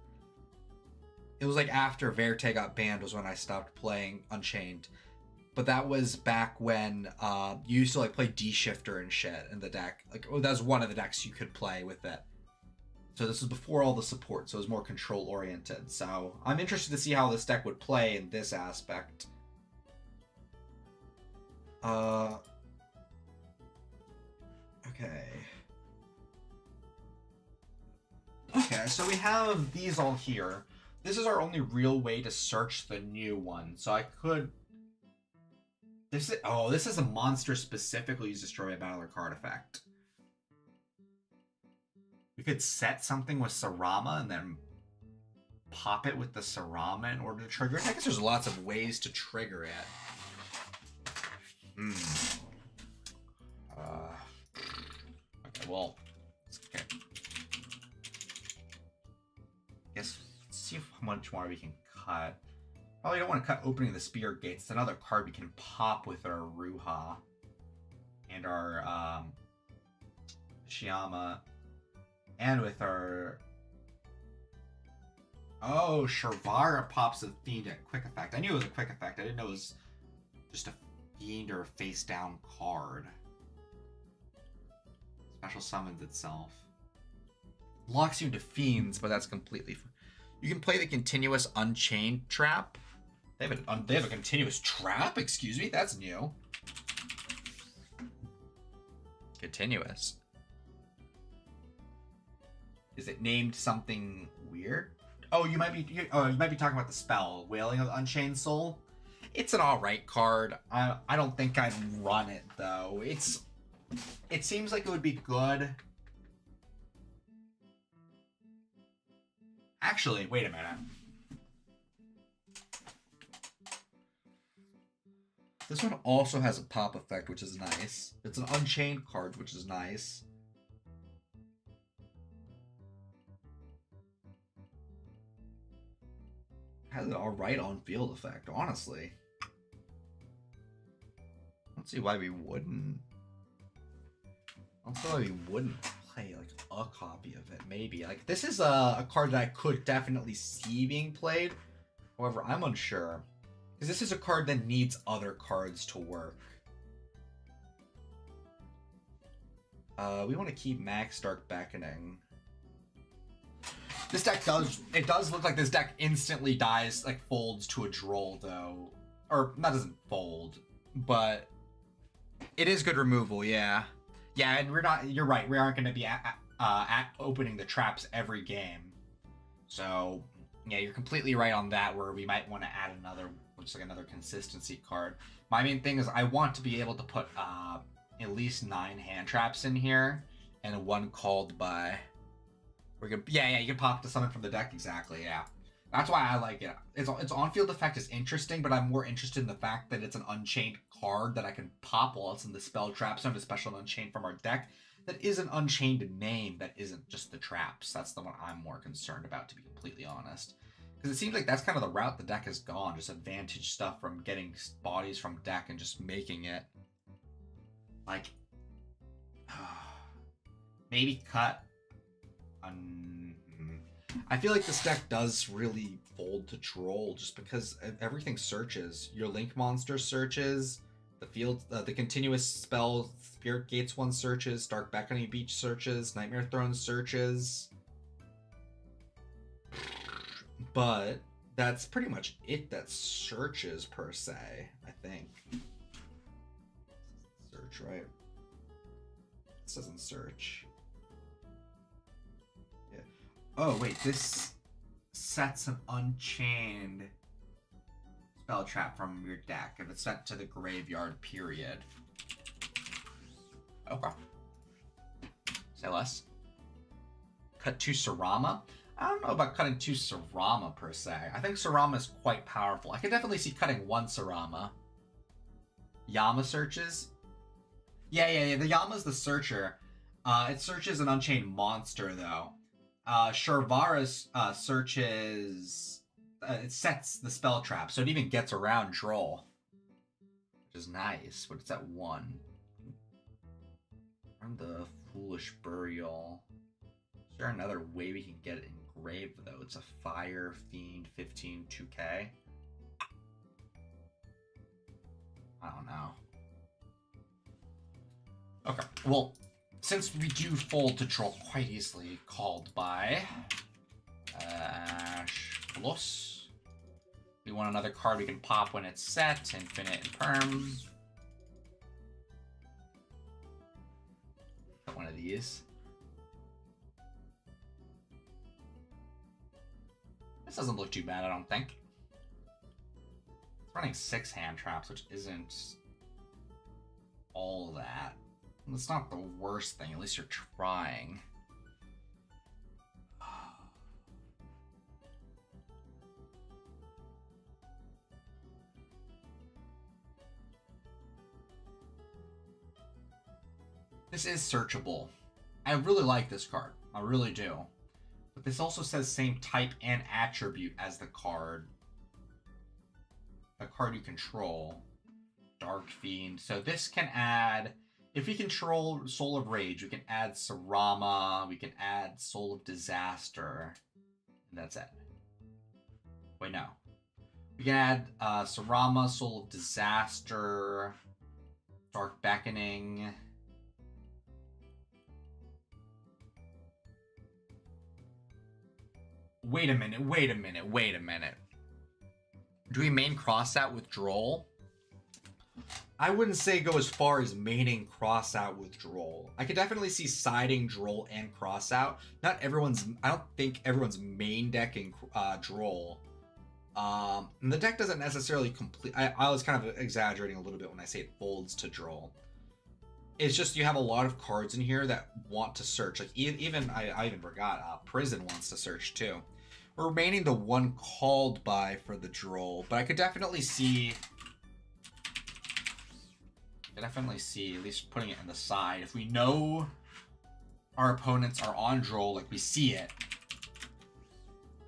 S4: It was like after Verte got banned was when I stopped playing Unchained. But that was back when you used to play D-Shifter and shit in the deck. That was one of the decks you could play with it. So this was before all the support, so it was more control oriented. So I'm interested to see how this deck would play in this aspect. Okay. Okay, so we have these all here. This is our only real way to search the new one. So I could... This is a monster specifically used to destroy a battle or card effect. We could set something with Sarama and then pop it with the Sarama in order to trigger it. I guess there's lots of ways to trigger it. Okay, well... Okay. Guess let's see how much more we can cut. Probably don't want to cut Opening the Spear Gates. It's another card we can pop with our Ruha and our Shiama, and with our... Oh, Sharvara pops a Fiend at quick effect. I knew it was a quick effect. I didn't know it was just a Fiend or a face down card. Special summons itself. Locks you into Fiends, but that's completely... You can play the continuous Unchained trap. They have a continuous trap? Excuse me? That's new. Continuous. Is it named something weird? Oh, you might be talking about the spell, Wailing of the Unchained Soul. It's an alright card. I don't think I'd run it though. It seems like it would be good. Actually, wait a minute. This one also has a pop effect, which is nice. It's an Unchained card, which is nice. Has an alright on-field effect, honestly. I don't see why we wouldn't. I don't see why we wouldn't play like a copy of it. Maybe like this is a card that I could definitely see being played. However, I'm unsure because this is a card that needs other cards to work. We want to keep Max Dark Beckoning. This deck does look like this deck instantly dies, like folds to a Droll though. Or, that doesn't fold, but it is good removal, yeah. Yeah, and you're right, we aren't going to be at opening the traps every game. So, yeah, you're completely right on that, where we might want to add another, which is like another consistency card. My main thing is I want to be able to put at least 9 hand traps in here, and 1 called by... Yeah, you can pop to summon from the deck, exactly, yeah. That's why I like it. Its on-field effect is interesting, but I'm more interested in the fact that it's an Unchained card that I can pop while it's in the spell trap zone, a special Unchained from our deck. That is an Unchained name that isn't just the traps. That's the one I'm more concerned about, to be completely honest. Because it seems like that's kind of the route the deck has gone, just advantage stuff from getting bodies from deck and just making it. Like, maybe cut. I feel like this deck does really fold to Droll just because everything searches. Your Link monster searches, the field, the continuous spell Spirit Gates one searches, Dark Beckoning Beach searches, Nightmare Throne searches. But that's pretty much it that searches per se, I think. Search, right? This doesn't search. Oh, wait, this sets an Unchained spell trap from your deck if it's sent to the graveyard, period. Okay. Say less. Cut 2 Sarama? I don't know about cutting 2 Sarama per se. I think Sarama is quite powerful. I could definitely see cutting 1 Sarama. Yama searches? Yeah, the Yama's the searcher. It searches an Unchained monster, though. Sharvara's searches... it sets the spell trap, so it even gets around Droll. Which is nice, but it's at 1. From the Foolish Burial. Is there another way we can get it engraved, though? It's a Fire Fiend 15 2K. I don't know. Okay, well... Since we do fold to Droll quite easily, called by Plus. We want another card we can pop when it's set, Infinite and Perm. Got one of these. This doesn't look too bad, I don't think. It's running 6 hand traps, which isn't all that. It's not the worst thing, at least you're trying. This is searchable. I really like this card. I really do. But this also says same type and attribute as the card. The card you control. Dark Fiend. So this can add... If we control Soul of Rage, we can add Sarama, we can add Soul of Disaster, and that's it. Wait, no. We can add Sarama, Soul of Disaster, Dark Beckoning. Wait a minute. Do we main cross that with Droll?
S1: I wouldn't say go as far as maining cross out with Droll. I could definitely see siding Droll and cross out. Not everyone's. I don't think everyone's main decking Droll. And the deck doesn't necessarily complete. I was kind of exaggerating a little bit when I say it folds to Droll. It's just you have a lot of cards in here that want to search. Like even I even forgot. Prison wants to search too. We're remaining the one called by for the Droll, but I could definitely see. At least putting it in the side. If we know our opponents are on Droll, like we see it,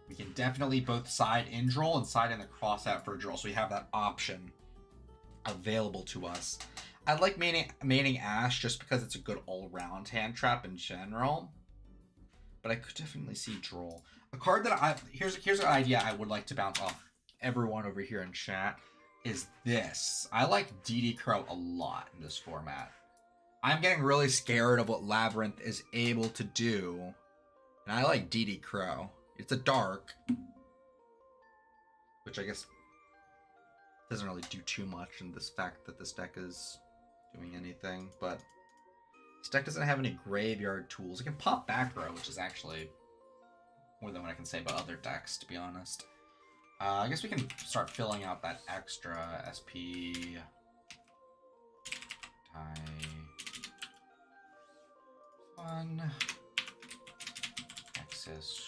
S1: we can definitely both side in Droll and side in the cross out for Droll, so we have that option available to us. I like maining Ash just because it's a good all-round hand trap in general, but I could definitely see Droll. A card that here's an idea I would like to bounce off everyone over here in chat. Is this. I like DD Crow a lot in this format. I'm getting really scared of what Labyrinth is able to do. And I like DD Crow. It's a dark. Which I guess doesn't really do too much in this fact that this deck is doing anything. But this deck doesn't have any graveyard tools. It can pop back row, which is actually more than what I can say about other decks, to be honest. I guess we can start filling out that extra SP. Fun. Nexus.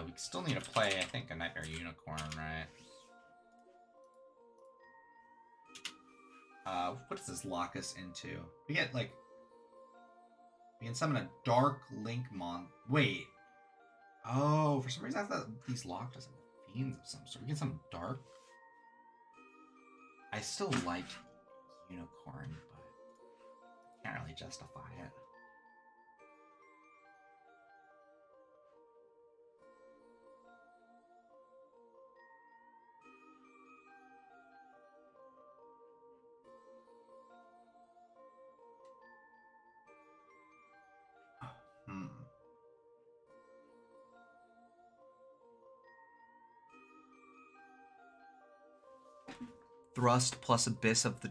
S1: We still need to play, I think, a Nightmare Unicorn, right? What does this lock us into? We get, like... We can summon a Dark Link Wait. Oh, for some reason I thought these locked us in fiends of some sort. We get some dark. I still like Unicorn, but can't really justify it. Thrust plus Abyss of the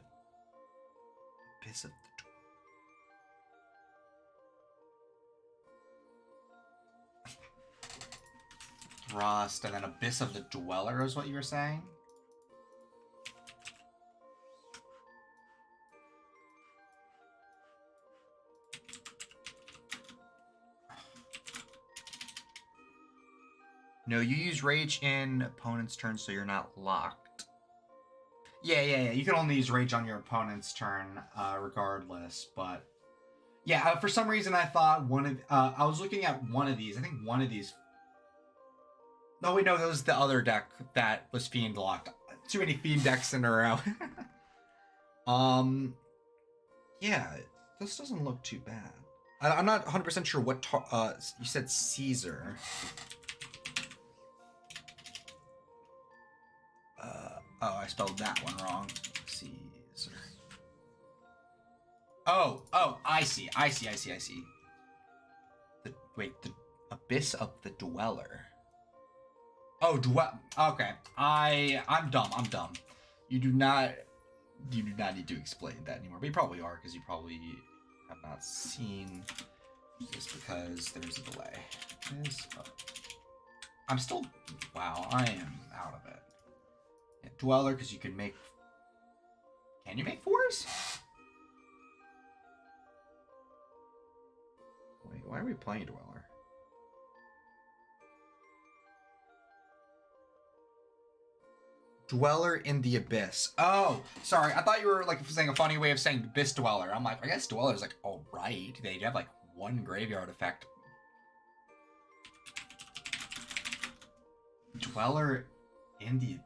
S1: Thrust and then Abyss of the Dweller is what you were saying? No, you use Rage in opponent's turn so you're not locked. Yeah. You can only use Rage on your opponent's turn, regardless. But yeah, for some reason I thought I was looking at one of these. I think one of these. No, wait, no, that was the other deck that was Fiend locked. Too many Fiend decks in a row. Yeah, this doesn't look too bad. I'm not 100% sure what you said Caesar. Oh, I spelled that one wrong. Caesar. Oh, I see. The Abyss of the Dweller. Oh, okay. I'm dumb. You do not need to explain that anymore. But you probably are, because you probably have not seen this because there's a delay. I'm still... Wow, I am out of it. Yeah, Dweller, because you can make... Can you make 4s? Wait, why are we playing Dweller? Dweller in the Abyss. Oh, sorry. I thought you were like saying a funny way of saying Abyss Dweller. I'm like, I guess Dweller's like, all right. They have like one graveyard effect. Dweller in the...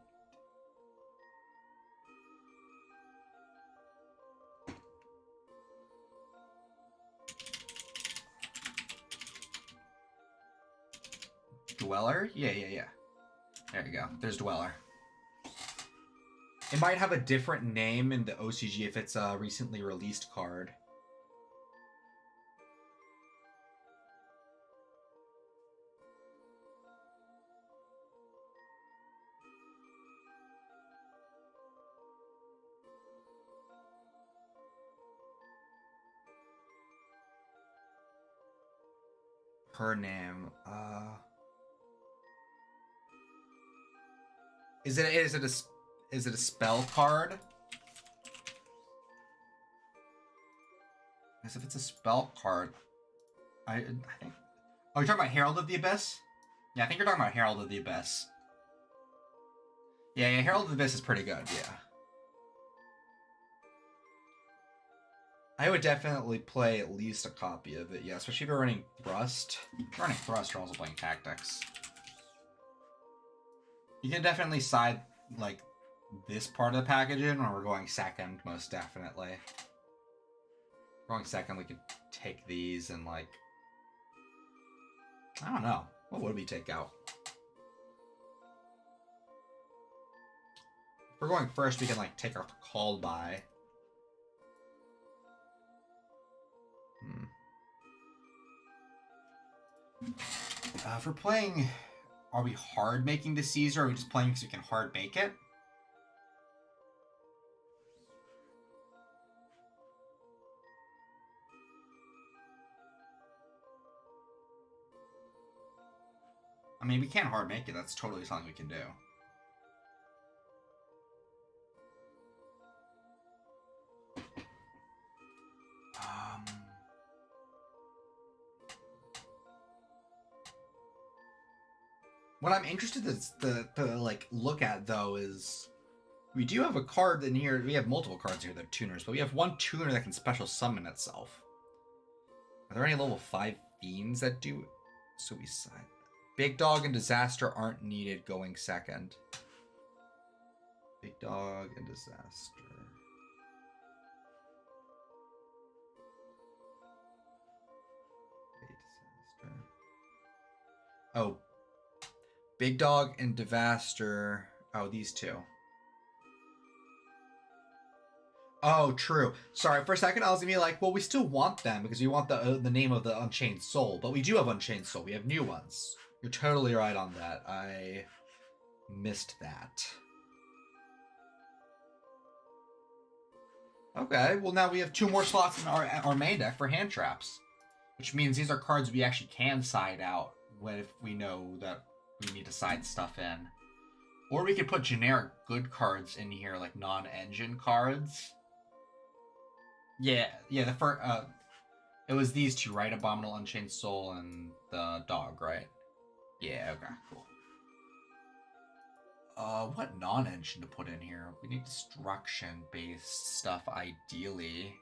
S1: Dweller? Yeah. There you go. There's Dweller. It might have a different name in the OCG if it's a recently released card.
S4: Her name. Is it a spell card? Because if it's a spell card, I think. Oh, you're talking about Herald of the Abyss? Yeah, I think you're talking about Herald of the Abyss. Yeah, Herald of the Abyss is pretty good. Yeah. I would definitely play at least a copy of it, yeah, especially if you're running Thrust. If you're running Thrust, you're also playing Tactics. You can definitely side, like, this part of the package in when we're going second, most definitely. Going second, we could take these and, like... I don't know. What would we take out? If we're going first, we can, like, take our call by. If we're playing, are we hard making the Caesar, or are we just playing because we can hard make it? I mean, we can't hard make it. That's totally something we can do. What I'm interested to like look at though is we do have a card in here. We have multiple cards here that are tuners, but we have one tuner that can special summon itself. Are there any level 5 fiends that do suicide? Big Dog and Disaster aren't needed going second. Big Dog and Disaster. Disaster. Oh. Big Dog and Disaster. Oh, these two. Oh, true. Sorry, for a second I was gonna be like, well, we still want them because we want the name of the Unchained Soul, but we do have Unchained Soul. We have new ones. You're totally right on that. I missed that. Okay, well now we have 2 more slots in our main deck for hand traps, which means these are cards we actually can side out if we know that we need to side stuff in. Or we could put generic good cards in here, like non-engine cards. Yeah, the first, it was these two, right? Abominable Unchained Soul and the dog, right? Yeah, okay, cool. What non-engine to put in here? We need destruction-based stuff, ideally.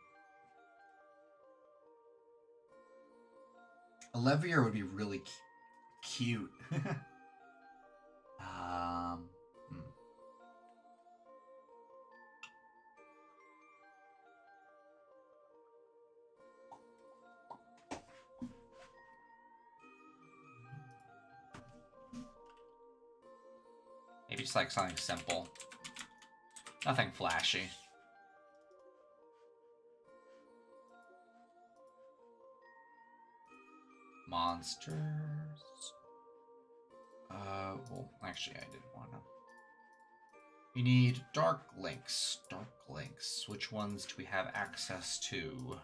S4: A Levier would be really cute. Maybe just like something simple. Nothing flashy. Monsters. Well, actually, I didn't want to. We need Dark Links. Dark Links. Which ones do we have access to?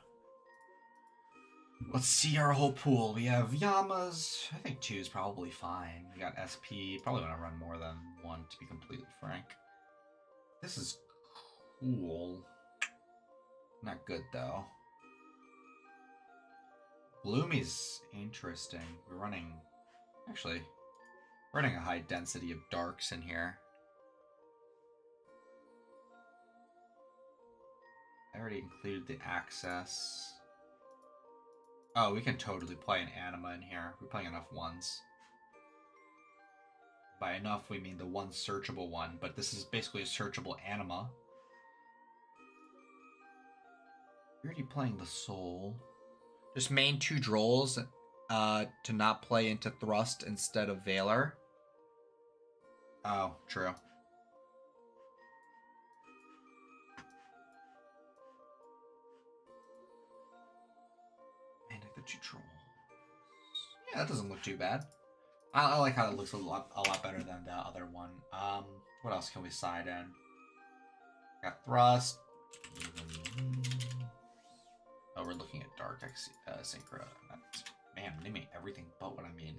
S4: Let's see our whole pool. We have Yamas. I think 2 is probably fine. We got SP. Probably want to run more than 1, to be completely frank. This is cool. Not good, though. Bloomy's interesting. We're running... Actually, we're running a high density of darks in here. I already included the access. Oh, we can totally play an anima in here. We're playing enough ones. By enough, we mean the one searchable one, but this is basically a searchable anima. You're already playing the soul. Just main 2 Drolls to not play into Thrust instead of Valor. Oh, true. Man, I got 2 Trolls. Yeah, that doesn't look too bad. I like how it looks a lot better than the other one. What else can we side in? Got Thrust. Oh, we're looking at Dark Synchro. Man, they make everything but what I mean.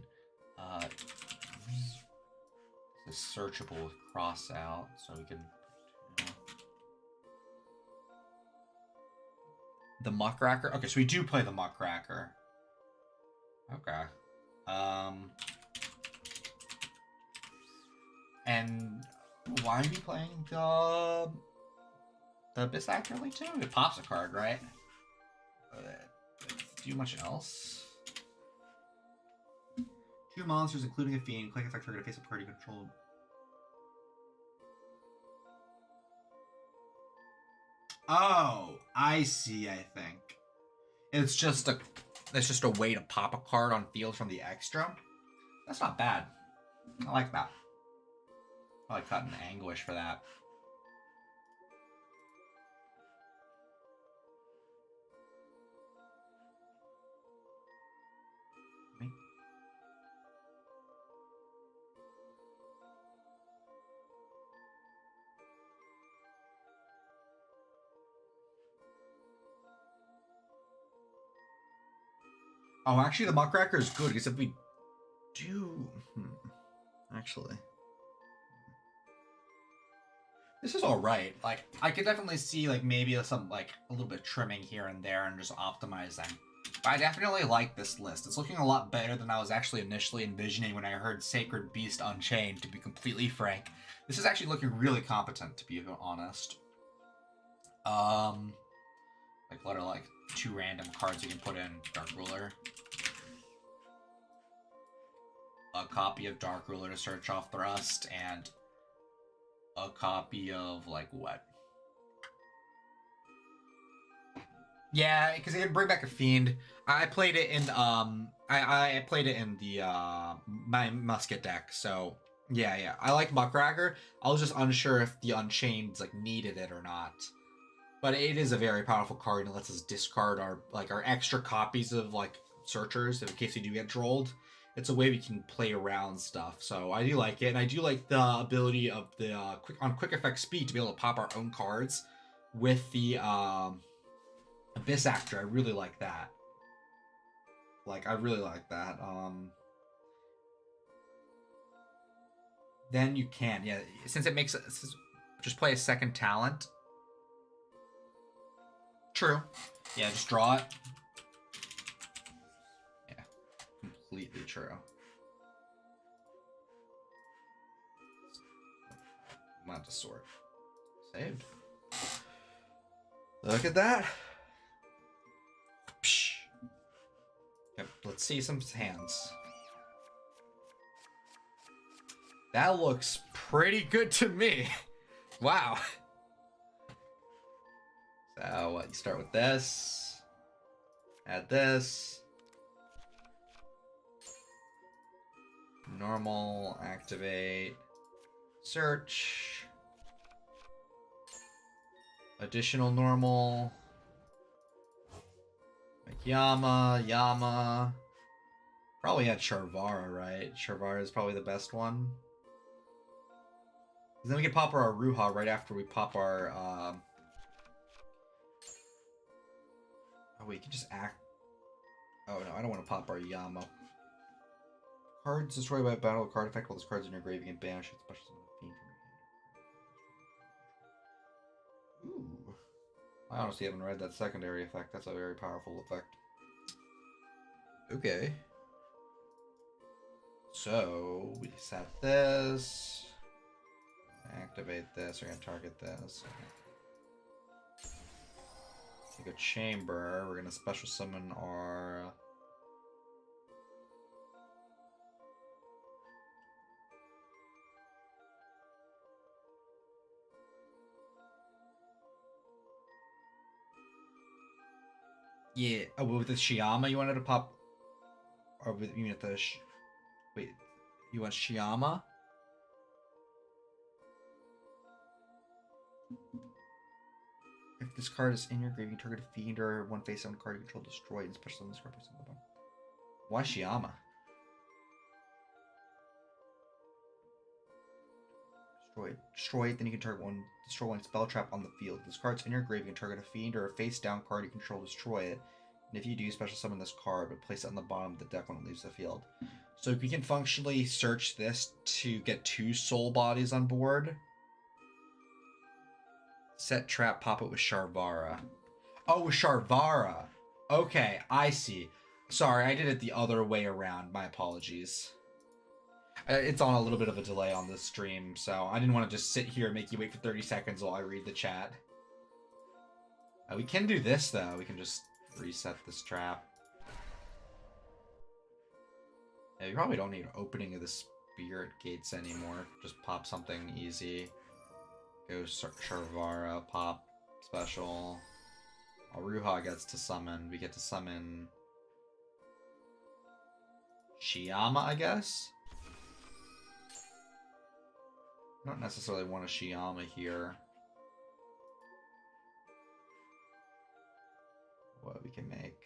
S4: This is searchable with cross out, so we can. You know. The Muckracker. Okay, so we do play the Muckracker. Okay. And why are we playing the Abyss Actor Link too? It pops a card, right? Do much else? 2 monsters, including a fiend. Click effect target face up card you control. Oh, I see. I think it's just a way to pop a card on field from the extra. That's not bad. I like that. I like cutting Anguish for that. Oh, actually, the Muckracker is good because if we do, actually, this is all right. Like, I could definitely see like maybe some like a little bit of trimming here and there and just optimizing. But I definitely like this list. It's looking a lot better than I was actually initially envisioning when I heard Sacred Beast Unchained. To be completely frank, this is actually looking really competent. To be honest, like what are like 2 random cards you can put in Dark Ruler. A copy of Dark Ruler to search off Thrust, and a copy of, like, what? Yeah, because they didn't bring back a Fiend. I played it in, I played it in the, my Musket deck, so, yeah. I like Muckracker. I was just unsure if the Unchained, like, needed it or not. But it is a very powerful card, and lets us discard our extra copies of, like, Searchers, in case we do get trolled. It's a way we can play around stuff, so I do like it, and I do like the ability of the quick effect speed to be able to pop our own cards with the Abyss Actor. I really like that. I really like that. Then you can, yeah, since it makes just play a second talent. True. Yeah, just draw it. Completely true. I'm gonna have to sort. Saved. Look at that. Psh. Yep, let's see some hands. That looks pretty good to me. Wow. So what? You start with this. Add this. Normal, activate, search, additional normal, like Yama. Probably had Charvara, right? Charvara is probably the best one. Then we can pop our Aruha right after we pop our. Oh, wait, you can just act. Oh no, I don't want to pop our Yama. Cards destroyed by a battle card effect while this card's in your grave, you can banish it, special summon a fiend from your hand. Ooh. I honestly haven't read that secondary effect. That's a very powerful effect. Okay. So, we set this. Activate this. We're going to target this. Take a chamber. We're going to special summon our... Yeah. Oh, with the Shiyama you wanted to pop? Or with, you mean at the... Wait. You want Shiyama? If this card is in your grave, you target a fiend or one face-down card you control destroyed and special summon this card. Why Shiyama? Destroy it, then you can target one, destroy one spell trap on the field. This card's in your grave, you can target a fiend or a face-down card you control, destroy it.
S1: And if you do special summon this card, but place it on the bottom of the deck when it leaves the field. So we can functionally search this to get 2 soul bodies on board. Set trap, pop it with Sharvara. Oh, with Sharvara. Okay, I see. Sorry, I did it the other way around. My apologies. It's on a little bit of a delay on this stream, so I didn't want to just sit here and make you wait for 30 seconds while I read the chat. We can do this, though. We can just reset this trap. Yeah, you probably don't need opening of the spirit gates anymore. Just pop something easy. Go Sharvara, pop special. Aruha gets to summon. We get to summon Shiyama, I guess? I don't necessarily want a Shiyama here. What we can make.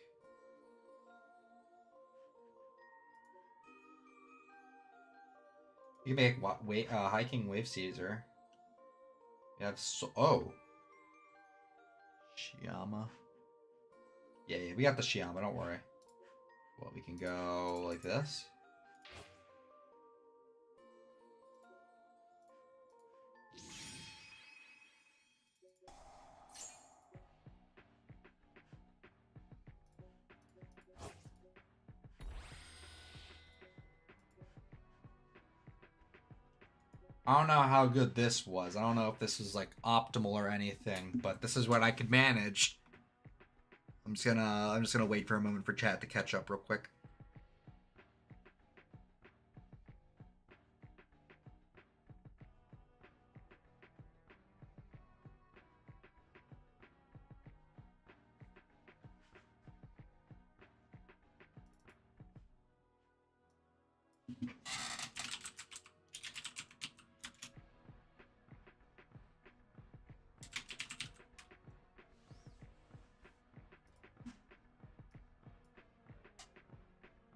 S1: You can make Hiking Wave Caesar. You have oh. Shiyama. Yeah, we got the Shiyama, don't worry. Well, we can go like this. I don't know how good this was. I don't know if this was like optimal or anything, but this is what I could manage. I'm just gonna wait for a moment for chat to catch up real quick.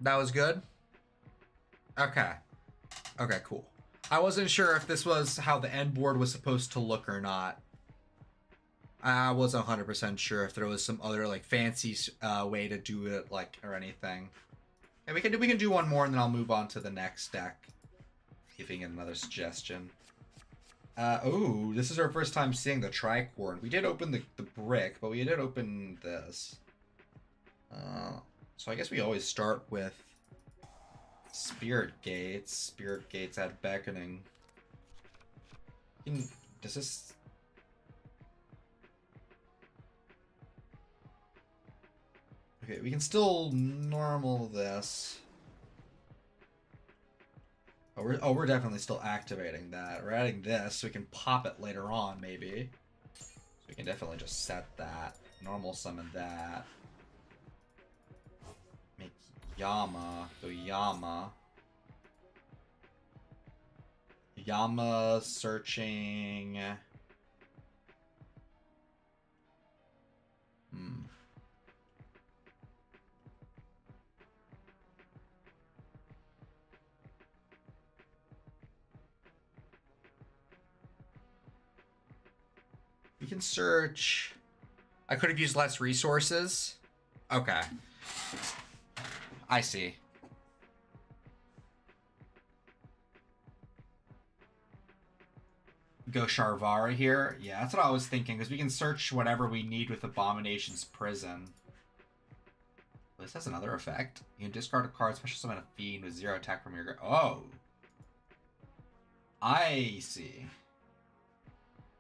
S1: That was good? Okay. Okay, cool. I wasn't sure if this was how the end board was supposed to look or not. I wasn't 100% sure if there was some other like fancy way to do it, like, or anything. And we can do one more and then I'll move on to the next deck. See if we can get another suggestion. Oh, this is our first time seeing the tricorn. We did open the brick, but we did open this. So I guess we always start with Spirit Gates. Spirit Gates at Beckoning. Does this... Okay, we can still normal this. Oh, we're definitely still activating that. We're adding this, so we can pop it later on, maybe. So we can definitely just set that. Normal summon that. Make Yama. Go Yama. Yama searching. We can search. I could have used less resources. Okay. I see. Go Sharvara here. Yeah, that's what I was thinking, because we can search whatever we need with Abomination's Prison. This has another effect. You can discard a card, special summon a fiend with 0 attack from your... Oh. I see.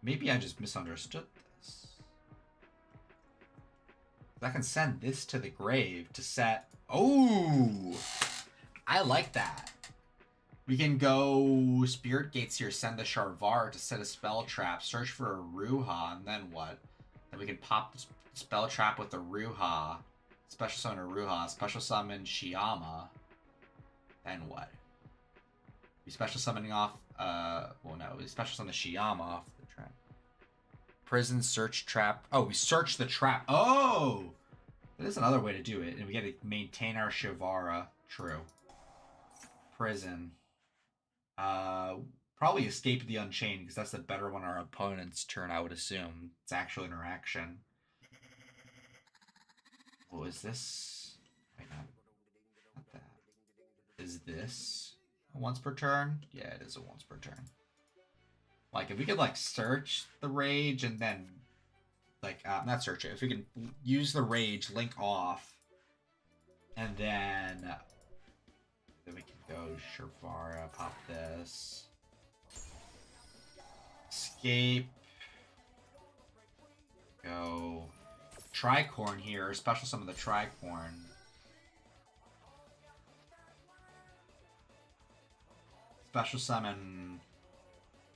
S1: Maybe I just misunderstood this. I can send this to the grave to set... Oh! I like that. We can go Spirit Gates here, send the Sharvar to set a spell trap, search for a Ruha, and then what? Then we can pop the spell trap with the Ruha, special summon a Ruha, special summon Shiyama, then what? We special summoning off, well no, we special summon the Shiyama off the trap. Prison search trap. Oh, we search the trap. Oh! That is another way to do it, and we gotta maintain our Shavara. True. Prison. Probably Escape the Unchained, because that's the better one on our opponent's turn, I would assume. It's actual interaction.
S4: Oh, is this? Wait, not that. Is this a once per turn? Yeah, it is a once per turn. Like, if we could, like, search the rage and then, like, not search it. If we can use the rage, link off, and then we can go Sharvara, pop this. Escape. Go Tricorn here, special summon the Tricorn. Special summon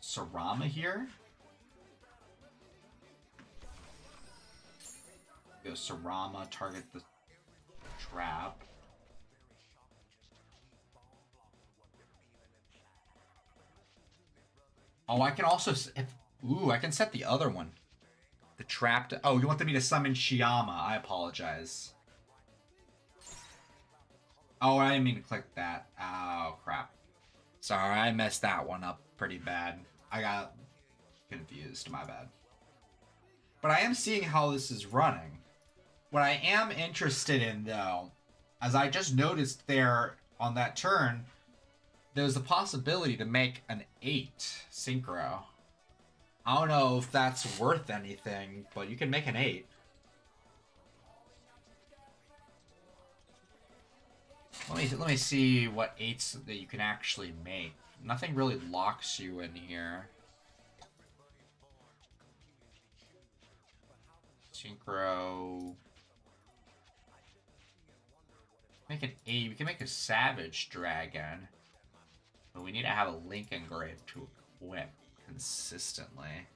S4: Sarama here. Go Sarama, target the trap. Oh, I can also... Ooh, I can set the other one. The trap to... Oh, you wanted me to summon Shiyama. I apologize. Oh, I didn't mean to click that. Oh, crap. Sorry, I messed that one up pretty bad. I got confused. My bad. But I am seeing how this is running. What I am interested in, though, as I just noticed there on that turn, there's a possibility to make an 8 synchro. I don't know if that's worth anything, but you can make an 8. Let me see what 8s that you can actually make. Nothing really locks you in here. Synchro. Make an 8. We can make a Savage Dragon. But we need to have a link engraved to equip consistently.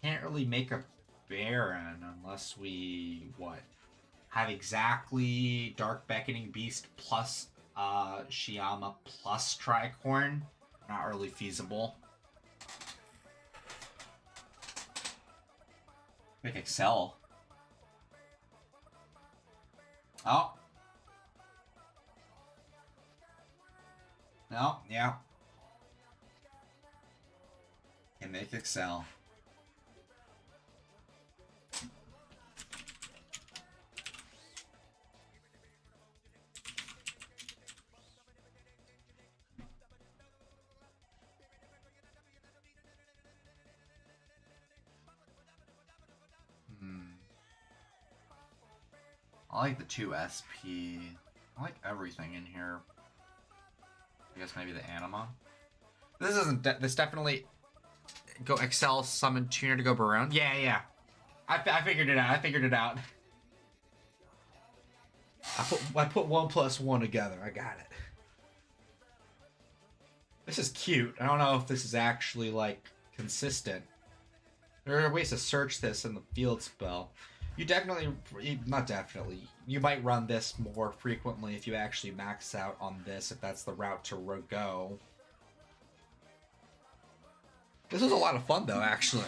S4: Can't really make a Baron unless we, what? Have exactly Dark Beckoning Beast plus Shiyama plus Tricorn. Not really feasible. Make Excel. Oh. No, yeah. Can make Excel. I like the 2 SP. I like everything in here. I guess maybe the Anima. This isn't. This definitely go Excel summon tuner to go Baron. Yeah. I figured it out. I figured it out. I put 1 plus 1 together. I got it. This is cute. I don't know if this is actually like consistent. There are ways to search this in the field spell. You definitely, not definitely, you might run this more frequently if you actually max out on this, if that's the route to go. This was a lot of fun, though, actually.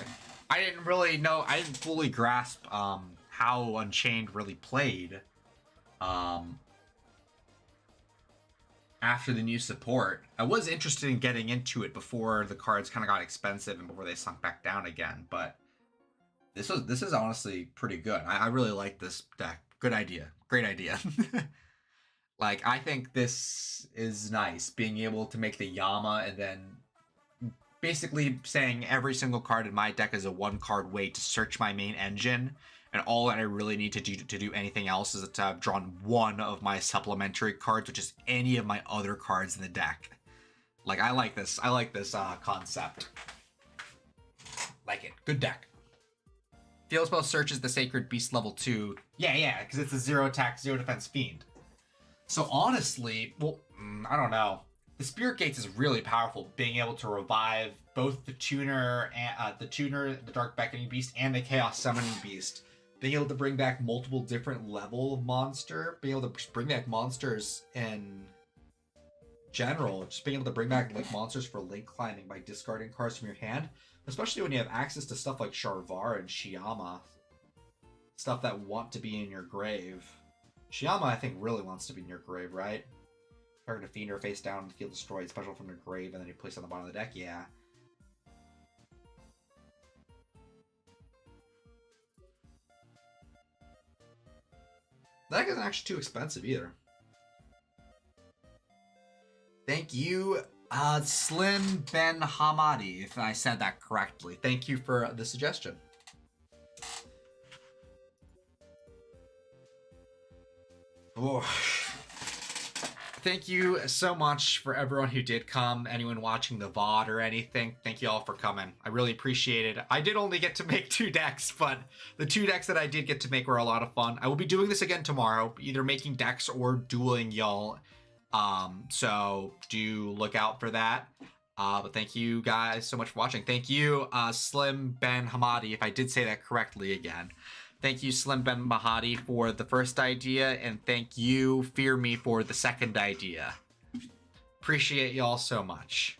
S4: I didn't really know, I didn't fully grasp how Unchained really played after the new support. I was interested in getting into it before the cards kind of got expensive and before they sunk back down again, but this is honestly pretty good. I really like this deck. Good idea. Great idea. Like, I think this is nice, being able to make the Yama and then basically saying every single card in my deck is a 1-card way to search my main engine, and all that I really need to do anything else is to have drawn one of my supplementary cards, which is any of my other cards in the deck. Like, I like this. I like this concept. Like it. Good deck. Field spell searches the Sacred Beast level 2. Yeah, because it's a 0 attack, 0 defense fiend. So honestly, well, I don't know. The Spirit Gates is really powerful, being able to revive both the tuner, and the Dark Beckoning Beast, and the Chaos Summoning Beast. Being able to bring back multiple different level of monster, being able to bring back monsters in general, just being able to bring back like monsters for link climbing by discarding cards from your hand, especially when you have access to stuff like Sharvara and Shiyama, stuff that want to be in your grave. Shiyama, I think, really wants to be in your grave, right? Target a fiend or face down and field destroyed, special from your grave, and then you place it on the bottom of the deck. Yeah.
S1: That isn't actually too expensive either. Thank you, Slim Ben Hamadi, if I said that correctly. Thank you for the suggestion. Oh. Thank you so much for everyone who did come, anyone watching the VOD or anything. Thank you all for coming. I really appreciate it. I did only get to make 2 decks, but the 2 decks that I did get to make were a lot of fun. I will be doing this again tomorrow, either making decks or dueling Yall. So do look out for that. But thank you guys so much for watching. Thank you, Slim Ben Hamadi, if I did say that correctly again. Thank you, Slim Ben Mahadi, for the first idea, and thank you, Fear Me, for the second idea. Appreciate y'all so much.